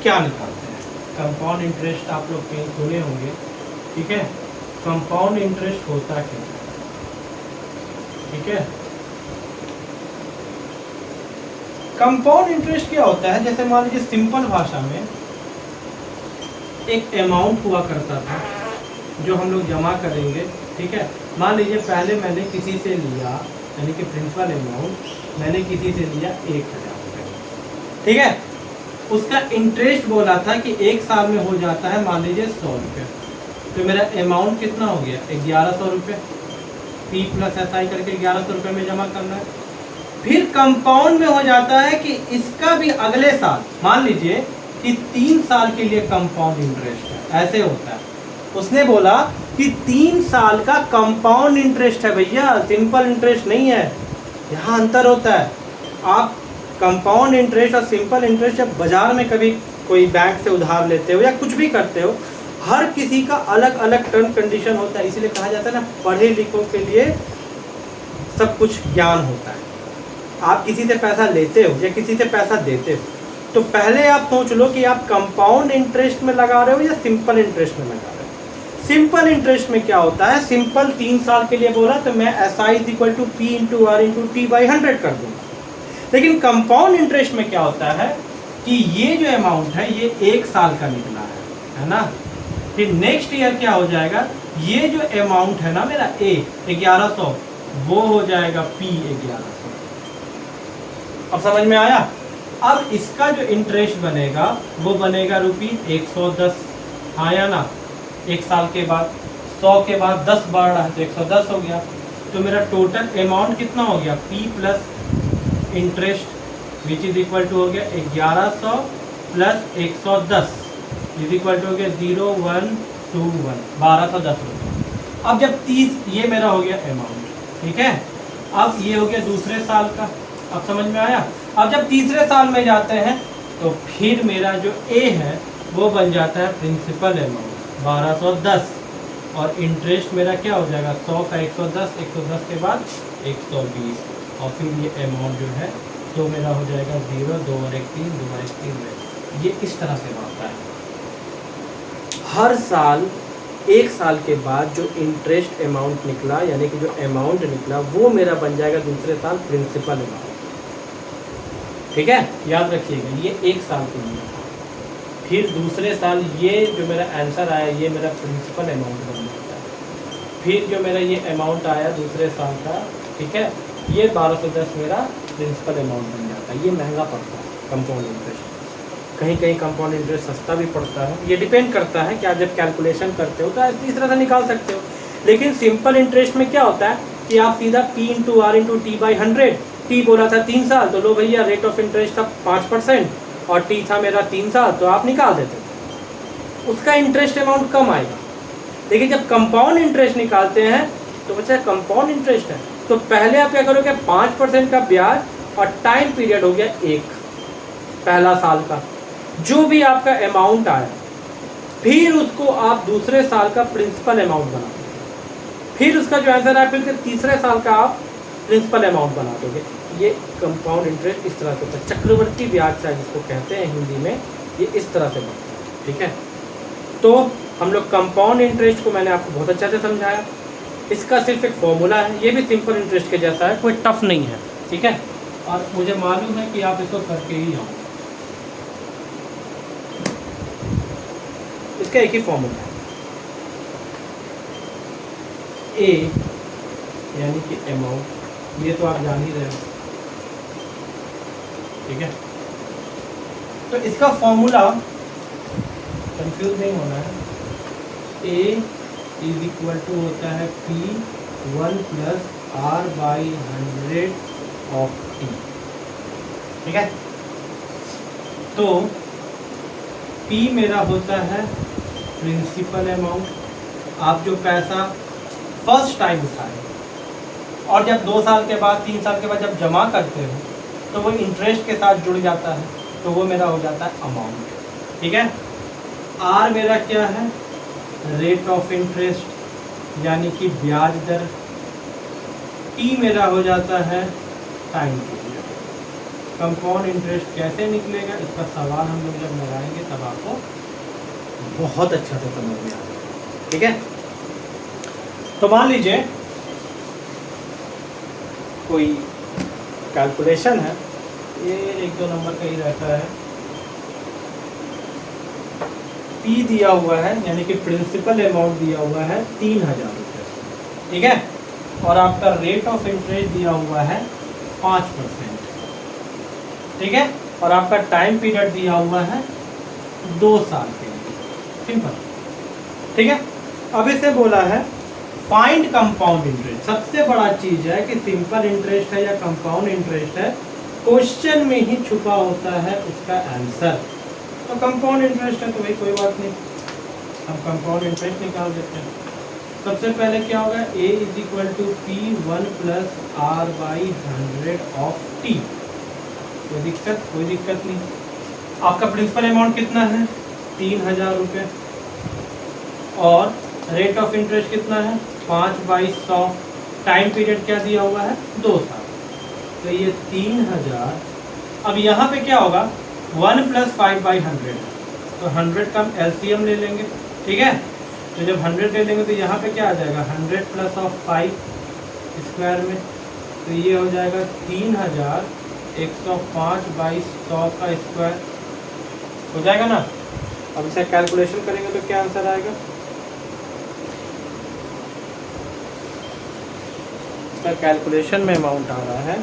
क्या निकालते हैं। कंपाउंड इंटरेस्ट आप लोग कहीं सुने होंगे, ठीक है। कंपाउंड इंटरेस्ट होता क्या है, ठीक है। कंपाउंड इंटरेस्ट क्या होता है? जैसे मान लीजिए सिंपल भाषा में एक अमाउंट हुआ करता था जो हम लोग जमा करेंगे, ठीक है। मान लीजिए पहले मैंने किसी से लिया, यानी कि प्रिंसिपल अमाउंट मैंने किसी से लिया 1,000 रुपये, ठीक है। उसका इंटरेस्ट बोला था कि 1 साल में हो जाता है मान लीजिए 100 रुपये। तो मेरा अमाउंट कितना हो गया? 1,100 रुपये। पी प्लस एस आई करके 1,100 रुपये में जमा करना है। फिर कंपाउंड में हो जाता है कि इसका भी अगले साल, मान लीजिए कि 3 साल के लिए कंपाउंड इंटरेस्ट है, ऐसे होता है। उसने बोला कि 3 साल का कंपाउंड इंटरेस्ट है भैया, सिंपल इंटरेस्ट नहीं है। यहाँ अंतर होता है। आप कंपाउंड इंटरेस्ट और सिंपल इंटरेस्ट जब बाजार में कभी कोई बैंक से उधार लेते हो या कुछ भी करते हो, हर किसी का अलग अलग टर्म कंडीशन होता है। इसलिए कहा जाता है ना, पढ़े लिखों के लिए सब कुछ ज्ञान होता है। आप किसी से पैसा लेते हो या किसी से पैसा देते हो, तो पहले आप सोच लो कि आप कंपाउंड इंटरेस्ट में लगा रहे हो या सिंपल इंटरेस्ट में लगा रहे हो। सिंपल इंटरेस्ट में क्या होता है? सिंपल 3 साल के लिए बोला तो मैं SI = P/R/T/100 कर दूंगा। लेकिन कंपाउंड इंटरेस्ट में क्या होता है कि ये जो अमाउंट है ये 1 साल का निकला है ना। फिर नेक्स्ट ईयर क्या हो जाएगा, ये जो अमाउंट है ना मेरा A 1100, वो हो जाएगा P 1100। अब समझ में आया? अब इसका जो इंटरेस्ट बनेगा वो बनेगा ₹110, आया ना। 1 साल के बाद 100 के बाद 10 बढ़ रहा है तो 110 हो गया। तो मेरा टोटल अमाउंट कितना हो गया? P plus interest which is equal to हो गया 1100 प्लस 110 इज इक्वल टू हो गया 0121, 1210 रुपये। अब जब 30, ये मेरा हो गया अमाउंट, ठीक है। अब ये हो गया दूसरे साल का। अब समझ में आया? अब जब तीसरे साल में जाते हैं तो फिर मेरा जो A है वो बन जाता है प्रिंसिपल अमाउंट 1210, और इंटरेस्ट मेरा क्या हो जाएगा? 100 का 110, 110 के बाद 120, और फिर ये अमाउंट जो है तो मेरा हो जाएगा 0, 2 और 1 3, 2 और 1 3 में। ये इस तरह से बनता है। हर साल 1 साल के बाद जो इंटरेस्ट अमाउंट निकला, यानी कि जो अमाउंट निकला, वो मेरा बन जाएगा दूसरे साल प्रिंसिपल अमाउंट, ठीक है। याद रखिएगा ये 1 साल के लिए। फिर दूसरे साल ये जो मेरा आंसर आया ये मेरा प्रिंसिपल अमाउंट बन जाता है। फिर जो मेरा ये अमाउंट आया दूसरे साल का, ठीक है, ये 1210 मेरा प्रिंसिपल अमाउंट बन जाता है। ये महंगा पड़ता है कंपाउंड इंटरेस्ट। कहीं कहीं कंपाउंड इंटरेस्ट सस्ता भी पड़ता है। ये डिपेंड करता है कि आप जब कैलकुलेशन करते हो तो आप इस तरह से निकाल सकते हो। लेकिन सिंपल इंटरेस्ट में क्या होता है कि आप सीधा P/R/T/100, T बोला था 3 साल, तो लो भैया रेट ऑफ इंटरेस्ट था 5%, और टी था मेरा 3 साल, तो आप निकाल देते थे, उसका इंटरेस्ट अमाउंट कम आएगा। लेकिन जब कंपाउंड इंटरेस्ट निकालते हैं तो बच्चा कंपाउंड इंटरेस्ट है, तो पहले आप क्या करोगे, 5% का ब्याज और टाइम पीरियड हो गया 1 पहला साल का, जो भी आपका अमाउंट आया, फिर उसको आप दूसरे साल का प्रिंसिपल अमाउंट बना दोगे, फिर उसका जो आंसर है फिर तीसरे साल का आप प्रिंसिपल अमाउंट बना दोगे। ये कंपाउंड इंटरेस्ट इस तरह से होता है, चक्रवर्ती ब्याज चाहे जिसको कहते हैं हिंदी में, ये इस तरह से बनता है। ठीक है, तो हम लोग कंपाउंड इंटरेस्ट को मैंने आपको बहुत अच्छे से समझाया, इसका सिर्फ एक फॉर्मूला है, ये भी सिंपल इंटरेस्ट के जैसा है, कोई टफ नहीं है। ठीक है, और मुझे मालूम है कि आप इसको करके ही आओ, इसका एक ही फॉर्मूला है, ए यानी कि अमाउंट, ये तो आप जान ही रहे हो। ठीक है, तो इसका फॉर्मूला कंफ्यूज नहीं होना है, ए इज इक्वल टू होता है P1 plus R/100 of T. ठीक है, तो P मेरा होता है प्रिंसिपल अमाउंट, आप जो पैसा फर्स्ट टाइम उठाए और जब 2 साल के बाद 3 साल के बाद जब जमा करते हो तो वो इंटरेस्ट के साथ जुड़ जाता है, तो वो मेरा हो जाता है अमाउंट। ठीक है, आर मेरा क्या है, रेट ऑफ इंटरेस्ट यानी कि ब्याज दर, टी मेरा हो जाता है टाइम पीरियड। कंपाउंड इंटरेस्ट कैसे निकलेगा, इसका सवाल हम लोग जब लगाएंगे तब आपको बहुत अच्छा से समझ में आएगा। ठीक है, तो मान लीजिए कोई कैलकुलेशन है, ये 1-2 नंबर का ही रहता है, P दिया हुआ है यानी कि प्रिंसिपल अमाउंट दिया हुआ है 3000 रुपये। ठीक है, और आपका रेट ऑफ इंटरेस्ट दिया हुआ है 5%। ठीक है, और आपका टाइम पीरियड दिया हुआ है 2 साल के लिए, सिंपल। ठीक है, अब इसे बोला है फाइंड कंपाउंड इंटरेस्ट। सबसे बड़ा चीज है कि सिंपल इंटरेस्ट है या कंपाउंड इंटरेस्ट है, क्वेश्चन में ही छुपा होता है उसका आंसर। तो कंपाउंड इंटरेस्ट है तो भाई कोई बात नहीं, हम कंपाउंड इंटरेस्ट निकाल देते हैं। सबसे पहले क्या होगा, A is equal to P1 plus R/100 of T. कोई दिक्कत नहीं। आपका प्रिंसिपल अमाउंट कितना है, 3000 रुपये, और रेट ऑफ इंटरेस्ट कितना है, 5/100। टाइम पीरियड क्या दिया हुआ है, 2 साल। तो ये 3000, अब यहाँ पे क्या होगा, 1 प्लस 5/100, तो 100 का हम LCM ले लेंगे। ठीक है, तो जब 100 ले लेंगे तो यहाँ पे क्या आ जाएगा, 100 प्लस ऑफ 5 स्क्वायर में, तो ये हो जाएगा 3105/100 का स्क्वायर हो जाएगा ना। अब इसे कैलकुलेशन करेंगे तो क्या आंसर आएगा, इसका कैलकुलेशन में अमाउंट आ रहा है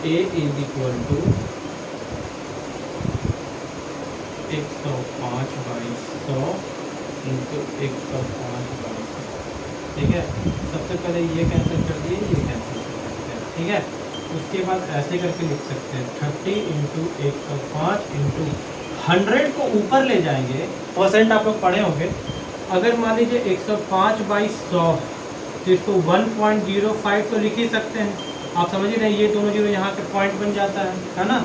A is equal to 105/100 into 105/100। ठीक है, सबसे पहले ये कैंसिल कर दिए, ये कैंसिल कर सकते हैं। ठीक है, उसके बाद ऐसे करके लिख सकते हैं 30 इंटू 105 इंटू 100 को ऊपर ले जाएंगे, परसेंट आप लोग पढ़े होंगे। अगर मान लीजिए 105/100, तो इसको 1.05 तो लिख ही सकते हैं, आप समझ ही रहे, ये दोनों जीरो यहाँ पे पॉइंट बन जाता है ना,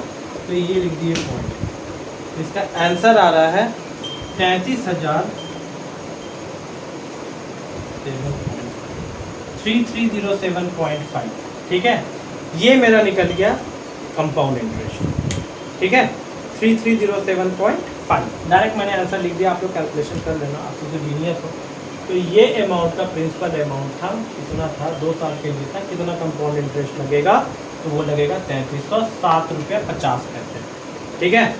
तो ये लिख दिए पॉइंट। इसका आंसर आ रहा है 33,07.5। ठीक है, ये मेरा निकल गया कंपाउंड इंटरेस्ट। ठीक है, 3307.5 डायरेक्ट मैंने आंसर लिख दिया, आप लोग कैलकुलेशन कर लेना, आप लोग जीनियस हो। तो ये अमाउंट का प्रिंसिपल अमाउंट था, कितना था, 2 साल के लिए था। कितना कंपाउंड इंटरेस्ट लगेगा, तो वो लगेगा 3307 रुपये 50 पैसे। ठीक है,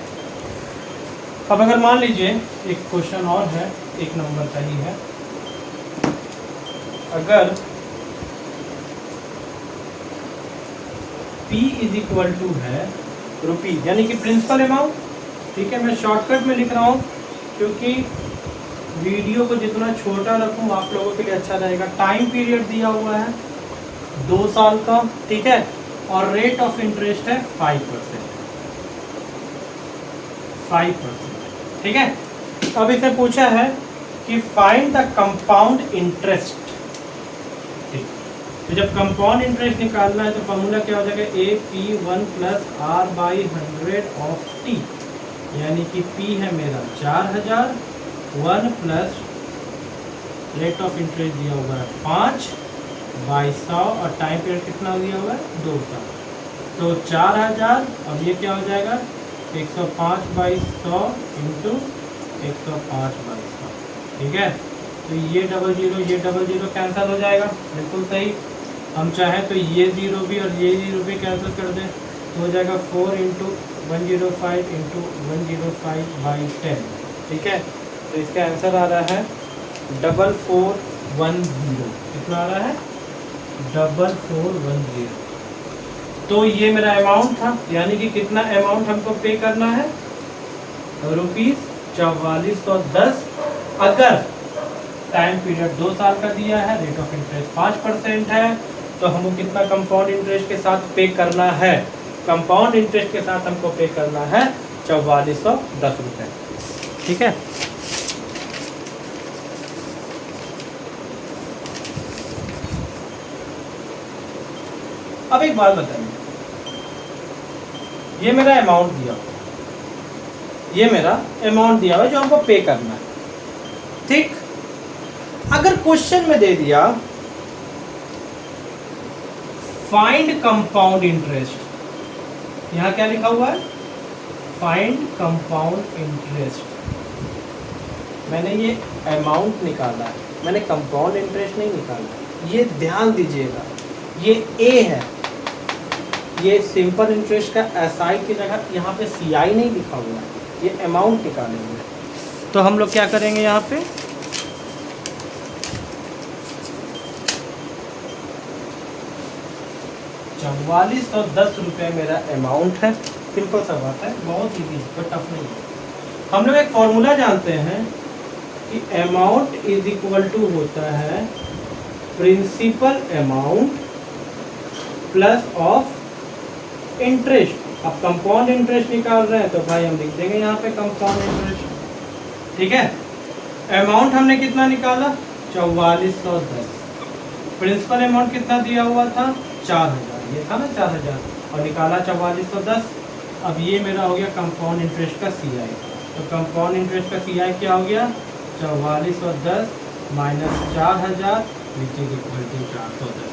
अब अगर मान लीजिए एक क्वेश्चन और है, 1 नंबर का ही है, अगर P इज इक्वल टू है रुपीज यानी कि प्रिंसिपल अमाउंट। ठीक है, मैं शॉर्टकट में लिख रहा हूँ क्योंकि वीडियो को जितना छोटा रखूँ आप लोगों के लिए अच्छा रहेगा। टाइम पीरियड दिया हुआ है 2 साल का। ठीक है, और रेट ऑफ इंटरेस्ट है 5%। 5%। ठीक है, अब इसने पूछा है कि फाइंड द कंपाउंड इंटरेस्ट। ठीक, तो जब कंपाउंड इंटरेस्ट निकालना है तो फॉर्मूला क्या हो जाएगा, A P 1 plus R by 100 of T, यानी कि पी है मेरा 4000, 1 प्लस रेट ऑफ इंटरेस्ट दिया हुआ है 5 बाई 100 और टाइम पीरियड कितना दिया हुआ है 2 साल, तो 4000, अब ये क्या हो जाएगा 105 बाई 100 इंटू 105 बाई 100। ठीक है, तो ये डबल जीरो कैंसिल हो जाएगा, बिल्कुल सही। हम चाहें तो ये जीरो भी और ये जीरो भी कैंसिल कर दें, तो हो जाएगा 4 इंटू 105 इंटू 105 बाई 10। ठीक है, तो इसका आंसर आ रहा है 4410। कितना आ रहा है 4410। तो ये मेरा अमाउंट था, यानी कि कितना अमाउंट हमको पे करना है, ₹4410। अगर टाइम पीरियड 2 साल का दिया है, रेट ऑफ इंटरेस्ट 5% है, तो हमको कितना कंपाउंड इंटरेस्ट के साथ पे करना है, कंपाउंड इंटरेस्ट के साथ हमको पे करना है 4410 रुपये। ठीक है, अब एक बात बताइए, ये मेरा अमाउंट दिया हुआ, ये मेरा अमाउंट दिया हुआ है जो हमको पे करना है। ठीक, अगर क्वेश्चन में दे दिया फाइंड कंपाउंड इंटरेस्ट, यहां क्या लिखा हुआ है, फाइंड कंपाउंड इंटरेस्ट। मैंने ये अमाउंट निकाला है, मैंने कंपाउंड इंटरेस्ट नहीं निकाला। ये ध्यान दीजिएगा, ये ए है, ये सिंपल इंटरेस्ट का एसआई की जगह यहाँ पे सीआई नहीं लिखा हुआ है, ये अमाउंट निकालेंगे। तो हम लोग क्या करेंगे, यहाँ पे 4410 रुपये मेरा अमाउंट है। सिंपल सा बात है, बहुत ईजी, कोई टफ नहीं है। हम लोग एक फॉर्मूला जानते हैं कि अमाउंट इज इक्वल टू होता है principal amount plus of interest. अब कंपाउंड इंटरेस्ट निकाल रहे हैं तो भाई हम लिख देंगे यहाँ पे कंपाउंड इंटरेस्ट। ठीक है, अमाउंट हमने कितना निकाला 4410, प्रिंसिपल अमाउंट कितना दिया हुआ था 4000, ये था ना 4000, और निकाला 4410। अब ये मेरा हो गया कंपाउंड इंटरेस्ट का सी आई। तो कंपाउंड इंटरेस्ट का सी आई क्या हो गया 4410 minus 4000 which is equal to 410।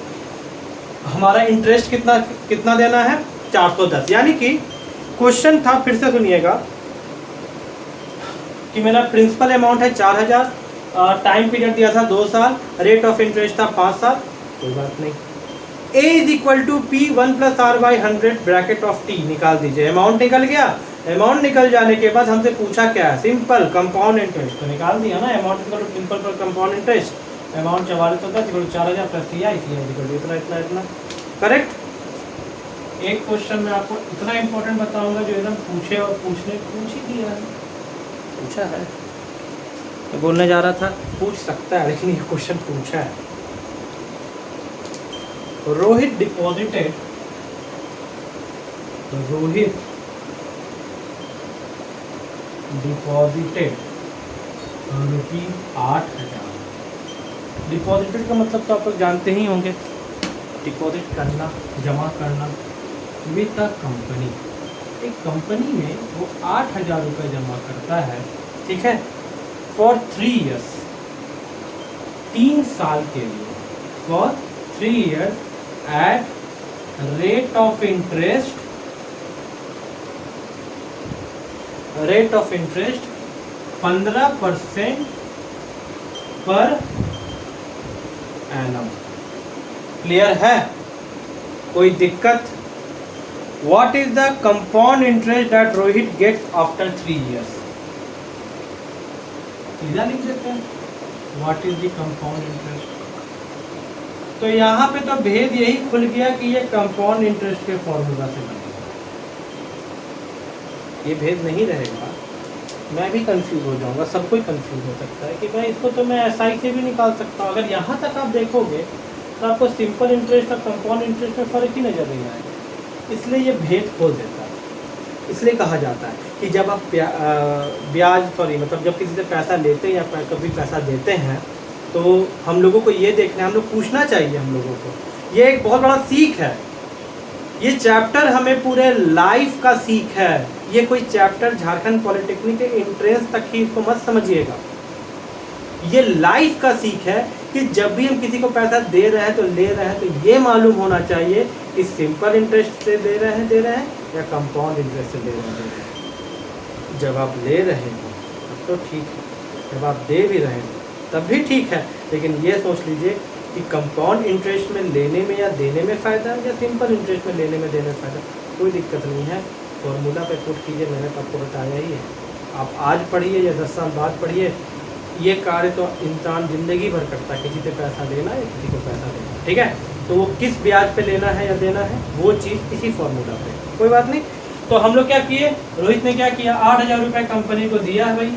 हमारा इंटरेस्ट कितना देना है 410, यानी कि क्वेश्चन था, फिर से सुनिएगा, कि मेरा प्रिंसिपल अमाउंट है 4000, टाइम पीरियड दिया था 2 साल, रेट ऑफ इंटरेस्ट था 5 साल। कोई बात नहीं, A is equal to P 1 plus R by 100 bracket of T निकाल दीजिए। अमाउंट निकल गया। अमाउंट निकल जाने के बाद हमसे पूछा क्या है, सिंपल कंपाउंड इंटरेस्ट, तो निकाल दिया ना, अमाउंट इक्वल टू सिंपल पर compound interest. Amount 4410 equal to 4000 plus C I equal to इतना इतना इतना। करेक्ट। एक क्वेश्चन में आपको इतना इंपॉर्टेंट बताऊंगा जो एकदम पूछ ही दिया है, पूछा है तो बोलने जा रहा था पूछ सकता है, लेकिन ये क्वेश्चन पूछा है। रोहित डिपॉजिटेड ₹8,000। डिपॉजिटेड का मतलब तो आप लोग जानते ही होंगे, डिपॉजिट करना, जमा करना विद अ कंपनी। एक कंपनी में वो 8,000 रुपये जमा करता है, ठीक है, फॉर 3 years, 3 साल के लिए, for 3 years at rate of interest 15% per annum. Clear है, कोई दिक्कत? What is the compound interest that Rohit gets after 3 years? सीधा लिख देते हैं, What is the compound interest? तो यहाँ पे तो भेद यही खुल गया कि ये कंपाउंड इंटरेस्ट के फॉर्मूला से बनेगा, ये भेद नहीं रहेगा। मैं भी कंफ्यूज हो जाऊंगा, सब कोई कंफ्यूज हो सकता है कि भाई इसको तो मैं एसआई से भी निकाल सकता हूँ। अगर यहाँ तक आप देखोगे तो आपको सिंपल इंटरेस्ट और कंपाउंड इंटरेस्ट में फ़र्क ही नजर नहीं आएगा, इसलिए ये भेद खोल देता है। इसलिए कहा जाता है कि जब आप मतलब जब किसी से पैसा लेते हैं या कभी पैसा देते हैं तो हम लोगों को ये देखना है, हम लोग पूछना चाहिए हम लोगों को। ये एक बहुत बड़ा सीख है, ये चैप्टर हमें पूरे लाइफ का सीख है। ये कोई चैप्टर झारखंड पॉलिटेक्निक के एंट्रेंस तक ही इसको मत समझिएगा, ये लाइफ का सीख है कि जब भी हम किसी को पैसा दे रहे हैं तो ले रहे हैं तो ये मालूम होना चाहिए कि सिंपल इंटरेस्ट से दे रहे हैं या कंपाउंड इंटरेस्ट से दे रहे हैं। जब आप ले रहे हैं तब तो ठीक है, जब आप दे भी रहे हैं तब भी ठीक है, लेकिन ये सोच लीजिए कि कंपाउंड इंटरेस्ट में लेने में या देने में फ़ायदा है या सिंपल इंटरेस्ट में लेने में देने में फ़ायदा। कोई दिक्कत नहीं है, फॉर्मूला पे पुट कीजिए, मैंने तो आपको बताया ही है। आप आज पढ़िए या 10 साल बाद पढ़िए, ये कार्य तो इंसान ज़िंदगी भर करता है, किसी से पैसा लेना या किसी को पैसा देना, ठीक है। तो वो किस ब्याज पे लेना है या देना है वो चीज़ इसी फॉर्मूला पे, कोई बात नहीं। तो हम लोग क्या किए, रोहित ने क्या किया, 8,000 रुपये कंपनी को दिया है भाई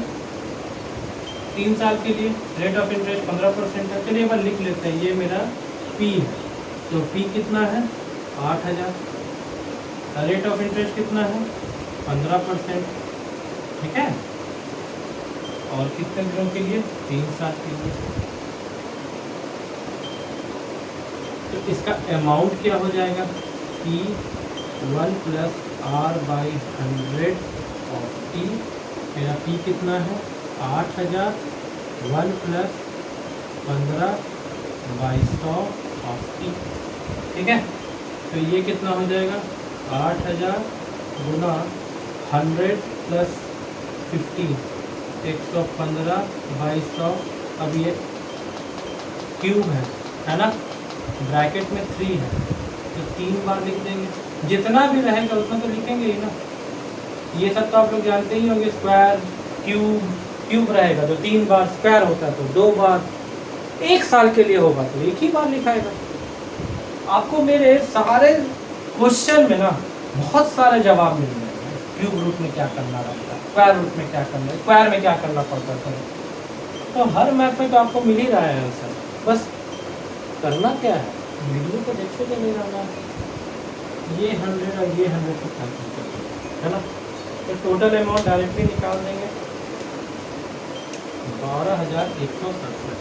3 साल के लिए, रेट ऑफ इंटरेस्ट 15% है। चलिए बार लिख लेते हैं, ये मेरा पी है, तो पी कितना है 8,000, रेट ऑफ इंटरेस्ट कितना है 15%, ठीक है। और कितने दिनों के लिए, 3 साल के लिए। तो इसका अमाउंट क्या हो जाएगा, P 1 + R/100 ऑफ T। मेरा P कितना है 8,000, 1 + 15/100 ऑफ T, ठीक है। तो ये कितना हो जाएगा 8,000 गुना 100 + 50, 115/100। अब ये क्यूब है ना, ब्रैकेट में 3 है तो 3 बार लिख देंगे, जितना भी रहेगा उतना तो लिखेंगे ही ना। ये सब तो आप लोग जानते ही होंगे, स्क्वायर क्यूब रहेगा तो 3 बार, स्क्वायर होता है तो 2 बार, 1 साल के लिए होगा तो 1 ही बार लिखाएगा। आपको मेरे सारे क्वेश्चन में ना बहुत सारे जवाब मिल जाएंगे, क्यूब रूट में क्या करना रहता है, स्क्वायर रूट में क्या करना है, स्क्वायर में क्या करना पड़ता है, तो हर मैथ में तो आपको मिल ही रहा है आंसर। बस करना क्या है, वीडियो को देखते चले जाना, ये 100 और ये 100 को कैंसिल कर देंगे, है ना। तो टोटल अमाउंट डायरेक्टली निकाल देंगे 12,167,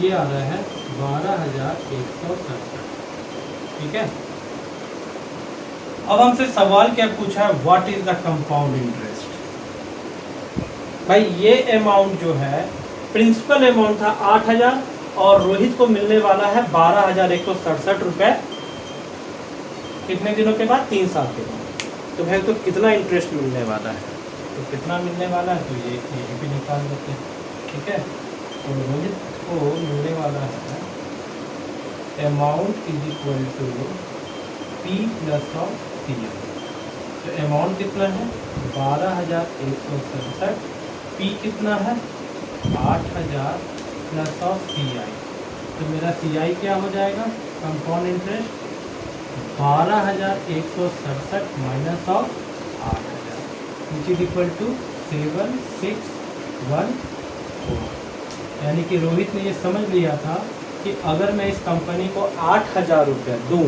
ये आ रहा है 12,167, ठीक है। अब हमसे सवाल क्या पूछा है, what is the compound interest. भाई ये अमाउंट जो है, प्रिंसिपल अमाउंट था 8,000 और रोहित को मिलने वाला है 12,167 रुपये, कितने दिनों के बाद, 3 साल के बाद। तो भाई तो कितना इंटरेस्ट मिलने वाला है, तो कितना मिलने वाला है, तो ये भी निकाल देते हैं, ठीक है। तो रोहित को मिलने वाला है amount is equal to P + T। तो अमाउंट कितना है 12,167, P कितना है 8,000 + CI। तो मेरा CI क्या हो जाएगा, compound interest 12,167 - 8,000, which is equal to 7,614। यानी कि रोहित ने ये समझ लिया था कि अगर मैं इस कंपनी को 8,000 रुपये दूँ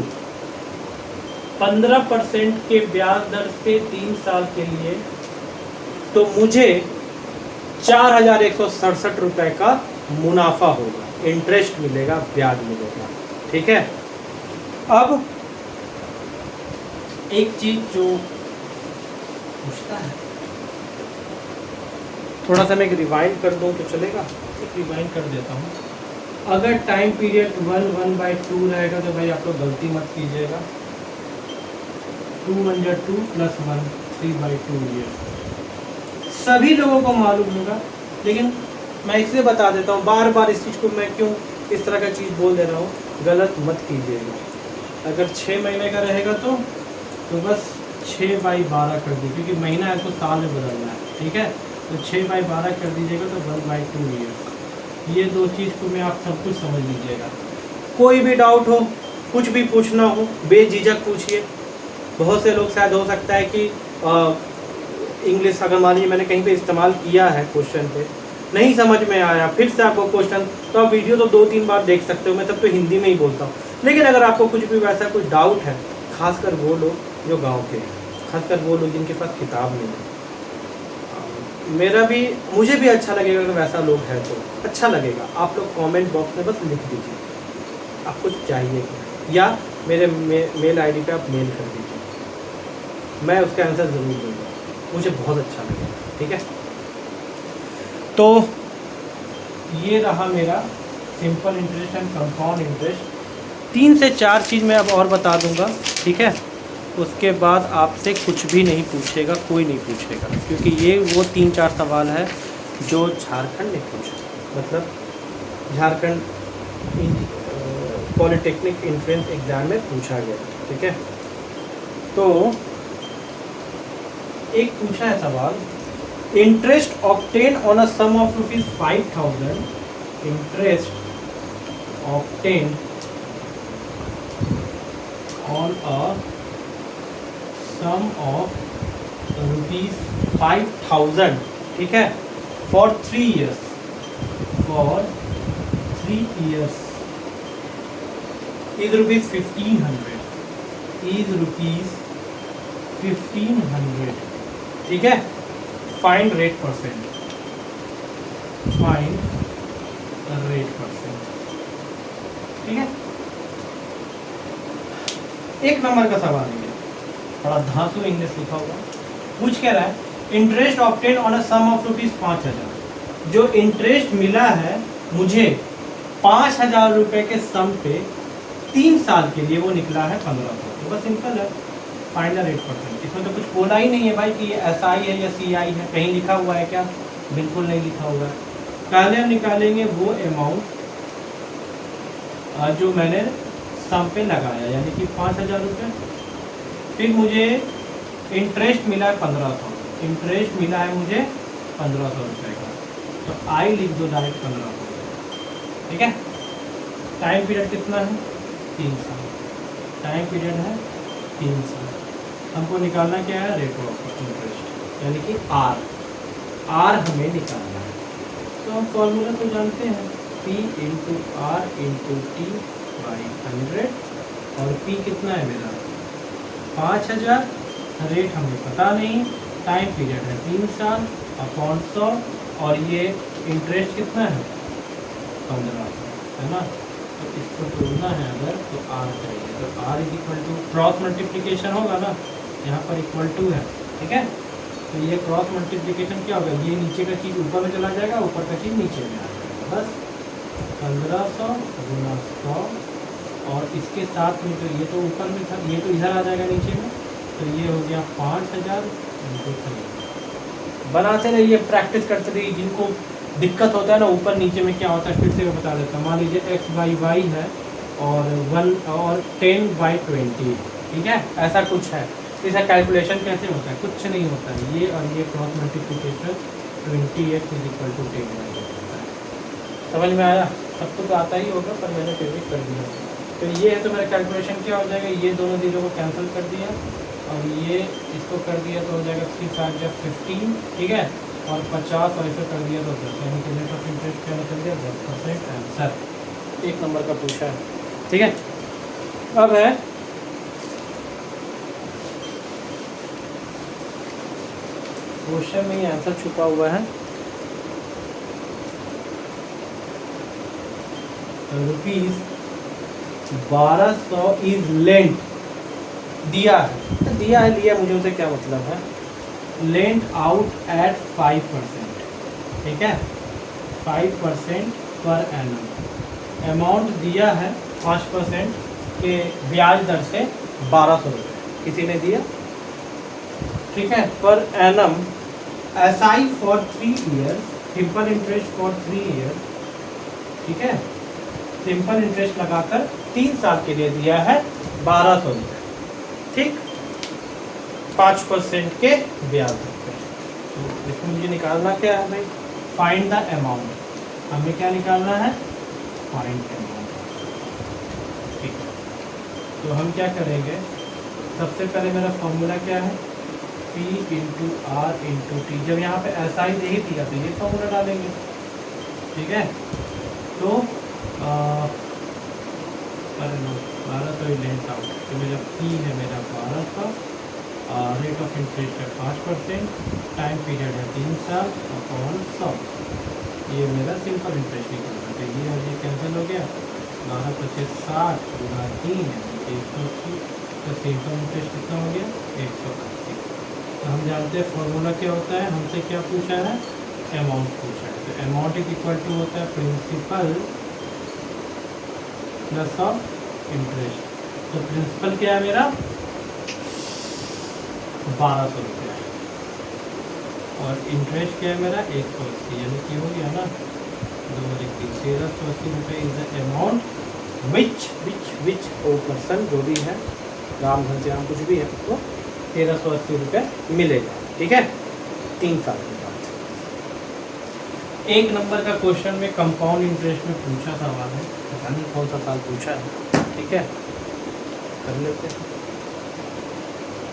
15% के ब्याज दर से 3 साल के लिए, तो मुझे 4,167 रुपये का मुनाफा होगा, इंटरेस्ट मिलेगा, ब्याज मिलेगा, ठीक है। अब एक चीज जो पूछता है, थोड़ा सा मैं एक रिवाइंड कर दूं तो चलेगा, एक रिवाइंड कर देता हूं। अगर टाइम पीरियड 1/2 रहेगा तो भाई आप लोग गलती मत कीजिएगा, 2 × 2 + 1 3/2 ईयर सभी लोगों को मालूम होगा, लेकिन मैं इसलिए बता देता हूँ, बार बार इस चीज़ को मैं क्यों इस तरह का चीज़ बोल दे रहा हूँ, गलत मत कीजिएगा। अगर 6 महीने का रहेगा तो बस 6/12 कर दीजिए, क्योंकि महीना है तो साल में बदलना है, ठीक है। तो 6/12 कर दीजिएगा तो 1/2 ईयर। ये 2 चीज़ को मैं आप सब कुछ समझ लीजिएगा। कोई भी डाउट हो, कुछ भी पूछना हो, बेझिझक पूछिए। बहुत से लोग शायद हो सकता है कि इंग्लिश अगर मान लीजिए मैंने कहीं पे इस्तेमाल किया है क्वेश्चन पे, नहीं समझ में आया, फिर से आपको क्वेश्चन, तो आप वीडियो तो 2-3 बार देख सकते हो, मैं तब तो हिंदी में ही बोलता हूँ। लेकिन अगर आपको कुछ भी वैसा कोई डाउट है, खासकर वो लोग जो गांव के हैं, खासकर वो लोग जिनके पास किताब नहीं है। मुझे भी अच्छा लगेगा अगर वैसा लोग है तो अच्छा लगेगा। आप लोग कमेंट बॉक्स में बस लिख दीजिए आपको चाहिए क्या, या मेरे मेल आईडी पे आप मेल कर दीजिए, मैं उसका आंसर ज़रूर दूँगा, मुझे बहुत अच्छा लगेगा। ठीक है, तो ये रहा मेरा simple interest and compound interest. 3 से 4 चीज़ मैं अब और बता दूंगा। ठीक है, उसके बाद आपसे कुछ भी नहीं पूछेगा, कोई नहीं पूछेगा, क्योंकि ये वो 3-4 सवाल है जो झारखंड ने पूछा, मतलब झारखंड पॉलिटेक्निक एंट्रेंस एग्ज़ाम में पूछा गया। ठीक है, तो एक पूछा है सवाल, interest obtain on a sum of ₹5,000, interest obtain on a sum of ₹5,000, ठीक है, for 3 years, for 3 years is ₹1,500, is ₹1,500, ठीक है। Find rate percent, find rate percent, ठीक है। 1 नंबर का सवाल है, थोड़ा धांसू इंग्लिश लिखा हुआ, पूछ क्या रहा है, interest obtain on a sum of ₹5,000, जो इंटरेस्ट मिला है मुझे 5,000 रुपए के सम पे 3 साल के लिए, वो निकला है 1,500। तो बस सिंपल है, फाइंड द रेट परसेंट। इसमें तो कुछ बोला ही नहीं है भाई कि ये SI है या CI है, कहीं लिखा हुआ है क्या? बिल्कुल नहीं लिखा हुआ है। पहले हम निकालेंगे वो अमाउंट जो मैंने सम पे लगाया, यानी कि 5,000 रुपये। फिर मुझे इंटरेस्ट मिला है 1,500, इंटरेस्ट मिला है मुझे 1,500 रुपये का, तो आई लिख दो डायरेक्ट 1,500, ठीक है। टाइम पीरियड कितना है? 3 साल, टाइम पीरियड है 3 साल। हमको निकालना क्या है? रेट ऑफ इंटरेस्ट, यानी कि आर हमें निकालना है। तो हम फॉर्मूला तो जानते हैं, P into R into T by 100, और P कितना है मेरा? 5,000, रेट हमें पता नहीं, टाइम पीरियड है 3 साल, अपॉन 100, और ये इंटरेस्ट कितना है? 1,500, है ना। तो इसको तोड़ना है अगर, तो आर चाहिए, तो R is equal to, cross multiplication होगा ना, यहाँ पर इक्वल टू है, ठीक है। तो ये क्रॉस मल्टीप्लिकेशन क्या होगा, ये नीचे का चीज़ ऊपर में चला जाएगा, ऊपर का चीज़ नीचे में आ जाएगा, बस 1,500 गुना 100, और इसके साथ में तो ये तो ऊपर में था, ये तो इधर आ जाएगा नीचे में, तो ये हो गया 5,000 इंटू 3। बनाते रहिए, प्रैक्टिस करते रहिए। जिनको दिक्कत होता है ना ऊपर नीचे में क्या होता है, फिर से मैं बता देता हूँ। मान लीजिए x/y है और 10/20, ठीक है, ऐसा कुछ है। इसका कैलकुलेशन कैसे होता है? कुछ नहीं होता है, ये और ये क्रॉस मल्टीप्लिकेशन 20x = 10/20 होता है। समझ में आया? सबको तो आता ही होगा, पर मैंने फिर भी कर दिया। तो ये है, तो मेरा कैलकुलेशन क्या हो जाएगा, ये दोनों चीज़ों को कैंसिल कर दिया और ये इसको कर दिया, तो हो जाएगा 3×5 = 15, ठीक है, और 50 और इसे कर दिया तो 10, यानी कि रेट ऑफ इंटरेस्ट क्या निकल गया? 10% आंसर। 1 नंबर का पूछा है, ठीक है। अब है क्वेश्चन में ही आंसर छुपा हुआ है। ₹1200 इज लेंट, दिया है, दिया है, लिया, मुझे उसे क्या मतलब है। लेंट आउट एट 5%, ठीक है, 5% पर एनम। अमाउंट दिया है 5% के ब्याज दर से 1,200 रुपये किसी ने दिया, ठीक है, per annum. SI for 3 years, simple interest for 3 years, ठीक है, सिंपल इंटरेस्ट लगाकर 3 साल के लिए दिया है 1,200 रुपये, ठीक, 5% के ब्याज दर पे। तो इसमें मुझे निकालना क्या है भाई? Find the amount. हमें क्या निकालना है? फाइंड अमाउंट, ठीक। तो हम क्या करेंगे, सबसे पहले मेरा फॉर्मूला क्या है? P into R into T. जब यहाँ पे SI दे ही दिया तो ये फॉर्मूला डालेंगे, ठीक है। तो अरे नो, 1,200 लेंट आउट, तो मेरा P है मेरा 1,200 रेट ऑफ इंटरेस्ट है 5%, टाइम पीरियड है 3 साल अपॉन 100। ये मेरा सिंपल इंटरेस्ट निकल रहा है। ये और ये कैंसिल हो गया, 12×25 = 60 गुना 3 यानी 180, तो सिंपल इंटरेस्ट कितना हो गया 180। तो हम जानते हैं फॉर्मूला क्या होता है, हमसे क्या पूछा है, अमाउंट पूछा है। तो अमाउंट इज इक्वल टू होता है प्रिंसिपल प्लस ऑफ इंटरेस्ट। तो प्रिंसिपल क्या है मेरा 1200 रुपया और इंटरेस्ट क्या है मेरा 180, यानी कि हो गया ना 1380 रुपये is the amount which oh person जो भी है, राम घनश्याम कुछ भी है, उसको 1380 रुपये मिलेगा। ठीक है, 3 साल के बाद। 1 नंबर का क्वेश्चन में कंपाउंड इंटरेस्ट में पूछा था वाला, पता नहीं कौन सा साल पूछा है। ठीक है, कर लेते हैं।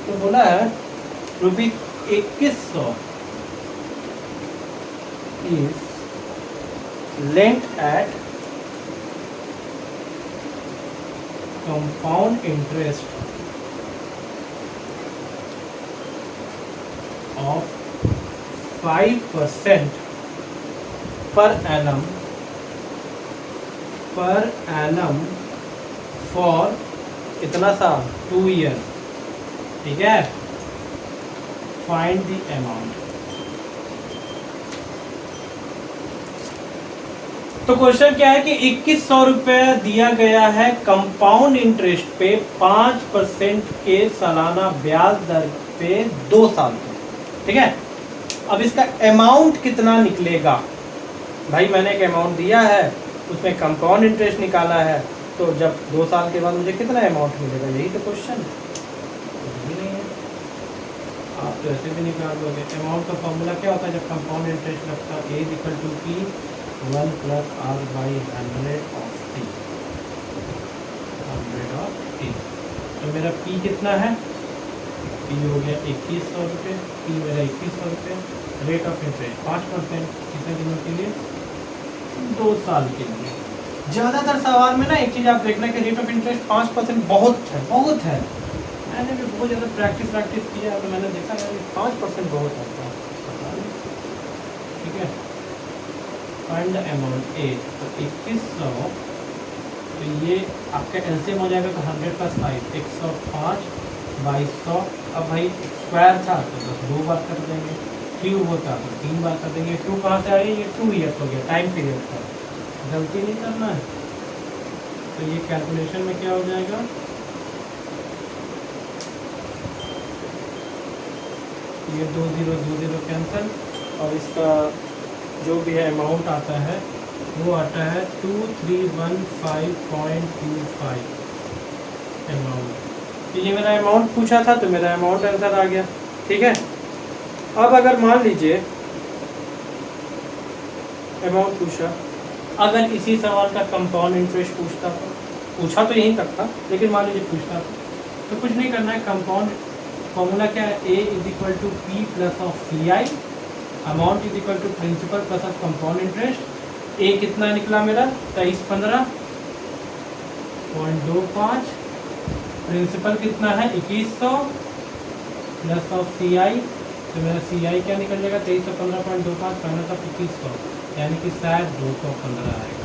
तो बोला है ₹2100 is lent at compound interest of 5% per annum for कितना साल 2 ईयर। ठीक है, फाइंड द अमाउंट। तो क्वेश्चन क्या है कि 2100 रुपये दिया गया है कंपाउंड इंटरेस्ट पे 5% के सालाना ब्याज दर पे 2 साल पे। ठीक है, अब इसका अमाउंट कितना निकलेगा, भाई मैंने एक अमाउंट दिया है, उसमें कंपाउंड इंटरेस्ट निकाला है, तो जब 2 साल के बाद मुझे कितना अमाउंट मिलेगा, यही तो क्वेश्चन नहीं है। आप तो ऐसे भी निकाल दोगे। अमाउंट का फॉर्मूला क्या होता है जब कंपाउंड इंटरेस्ट लगता है, A = P 1 + R/100 of T, 100 of T। तो मेरा P कितना है, P हो गया 2100 रुपये, P मेरा 2100 रुपये, रेट ऑफ इंटरेस्ट 5%, कितने दिनों के लिए 2 साल के लिए। ज़्यादातर सवाल में ना एक चीज़ आप देखना कि रेट ऑफ इंटरेस्ट 5% बहुत है, बहुत है। मैंने भी बहुत ज़्यादा प्रैक्टिस किया तो मैंने देखा कि 5% बहुत है। ठीक है, फाइंड द अमाउंट A। तो 2100, तो ये आपका एलसीएम हो जाएगा, तो 100 + 5 105 2200। अब भाई स्क्वायर था तो बस 2 बार कर देंगे, क्यूब होता तो 3 बार कर देंगे। क्यूब कहाँ से आई, ये 2 ईयर्स हो गया, टाइम पीरियड था, गलती नहीं करना है। तो ये कैलकुलेशन में क्या हो जाएगा, ये 2 0 2 0 कैंसिल, और इसका जो भी है अमाउंट आता है वो आता है 2315.25 अमाउंट। तो ये मेरा अमाउंट पूछा था, तो मेरा अमाउंट आंसर आ गया। ठीक है, अब अगर मान लीजिए अमाउंट पूछा, अगर इसी सवाल का कंपाउंड इंटरेस्ट पूछा तो यहीं तक था, लेकिन मान लीजिए पूछता तो कुछ नहीं करना है। कंपाउंड फॉर्मूला क्या है, A = P + CI, amount = principal plus of compound interest. A कितना निकला मेरा 2315.25, प्रिंसिपल कितना है 2100 प्लस ऑफ CI, तो मेरा CI क्या निकल जाएगा 2315.25 माइनस ऑफ 2100, यानी कि शायद 215 आएगा,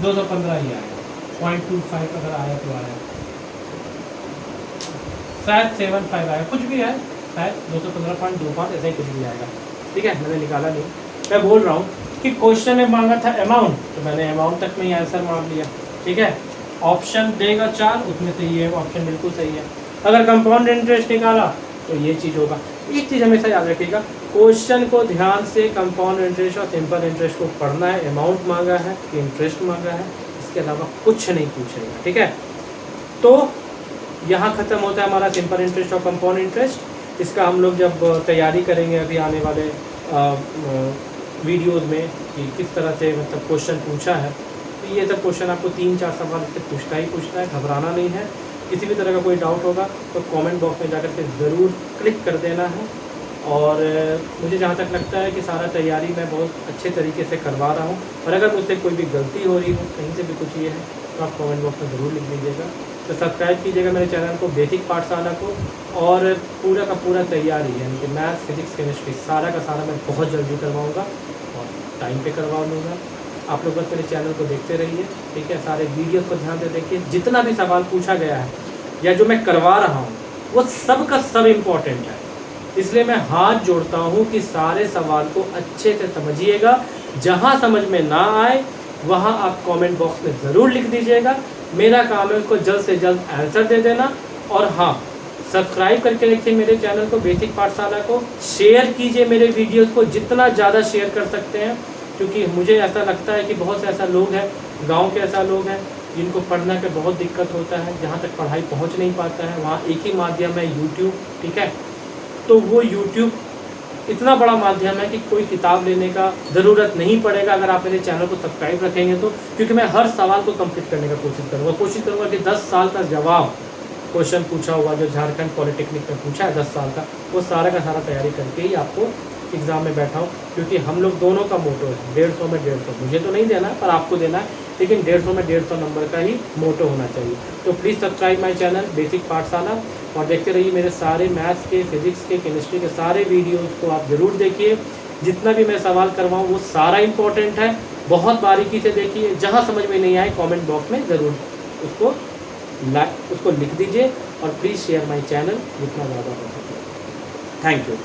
215 ही आएगा, 0.25 अगर आया तो आया, शायद 75 आएगा, कुछ भी है, शायद 215.25 ऐसा ही कुछ भी आएगा। ठीक है, मैंने निकाला नहीं, मैं बोल रहा हूँ कि क्वेश्चन में मांगा था अमाउंट, तो मैंने अमाउंट तक में ही आंसर मार लिया। ठीक है, ऑप्शन देगा 4, उसमें से ये ऑप्शन बिल्कुल सही है। अगर कंपाउंड इंटरेस्ट निकाला तो ये चीज़ होगा। एक चीज़ हमेशा याद रखिएगा, क्वेश्चन को ध्यान से कंपाउंड इंटरेस्ट और सिंपल इंटरेस्ट को पढ़ना है। अमाउंट मांगा है, इंटरेस्ट मांगा है, इसके अलावा कुछ नहीं पूछेगा। ठीक है, तो यहाँ ख़त्म होता है हमारा सिंपल इंटरेस्ट और कंपाउंड इंटरेस्ट। इसका हम लोग जब तैयारी करेंगे अभी आने वाले वीडियोज़ में कि किस तरह से मतलब क्वेश्चन पूछा है, तो ये सब क्वेश्चन आपको 3-4 सवाल से पूछना ही पूछना है, घबराना नहीं है। किसी भी तरह का कोई डाउट होगा तो कमेंट बॉक्स में जाकर के ज़रूर क्लिक कर देना है। और मुझे जहाँ तक लगता है कि सारा तैयारी मैं बहुत अच्छे तरीके से करवा रहा हूँ, और अगर मुझसे कोई भी गलती हो रही हो, कहीं से भी कुछ ये है, तो आप कमेंट बॉक्स में ज़रूर लिख दीजिएगा। तो सब्सक्राइब कीजिएगा मेरे चैनल को, बेसिक पाठशाला को। और पूरा का पूरा तैयार ही है, यानी कि मैथ, फिजिक्स, केमिस्ट्री सारा का सारा मैं बहुत जल्दी करवाऊँगा और टाइम पे करवा लूँगा। आप लोग बस मेरे चैनल को देखते रहिए, ठीक है। सारे वीडियो को ध्यान से देखिए, जितना भी सवाल पूछा गया है या जो मैं करवा रहा हूँ वो सब का सब इम्पोर्टेंट है। इसलिए मैं हाथ जोड़ता हूँ कि सारे सवाल को अच्छे से समझिएगा। जहाँ समझ में ना आए वहाँ आप कमेंट बॉक्स में ज़रूर लिख दीजिएगा। मेरा काम है उसको जल्द से जल्द आंसर दे देना। और हाँ, सब्सक्राइब करके रखिए मेरे चैनल को, बेसिक पाठशाला को। शेयर कीजिए मेरे वीडियोस को, जितना ज़्यादा शेयर कर सकते हैं, क्योंकि मुझे ऐसा लगता है कि बहुत से ऐसा लोग हैं, गांव के ऐसा लोग हैं जिनको पढ़ने पे बहुत दिक्कत होता है, जहाँ तक पढ़ाई पहुँच नहीं पाता है। वहाँ एक ही माध्यम है यूट्यूब, ठीक है। तो वो यूट्यूब इतना बड़ा माध्यम है कि कोई किताब लेने का ज़रूरत नहीं पड़ेगा अगर आप मेरे चैनल को सब्सक्राइब रखेंगे तो। क्योंकि मैं हर सवाल को कंप्लीट करने का कोशिश करूँगा कि 10 साल का जवाब क्वेश्चन पूछा हुआ जो झारखंड पॉलिटेक्निक में पूछा है 10 साल का, वो सारा का सारा तैयारी करके ही आपको एग्ज़ाम में बैठा हूँ। क्योंकि हम लोग दोनों का मोटो है 150 में 150, मुझे तो नहीं देना पर आपको देना है, लेकिन 150 में 150 नंबर का ही मोटो होना चाहिए। तो please subscribe my channel basic पाठशाला और देखते रहिए मेरे सारे मैथ्स के, फिजिक्स के, केमिस्ट्री के सारे वीडियोज़ को आप ज़रूर देखिए। जितना भी मैं सवाल करवाऊँ वो सारा इम्पोर्टेंट है, बहुत बारीकी से देखिए। जहाँ समझ में नहीं आए कमेंट बॉक्स में ज़रूर उसको लिख दीजिए। और प्लीज़ शेयर माई चैनल जितना ज़्यादा हो सके। Thank you.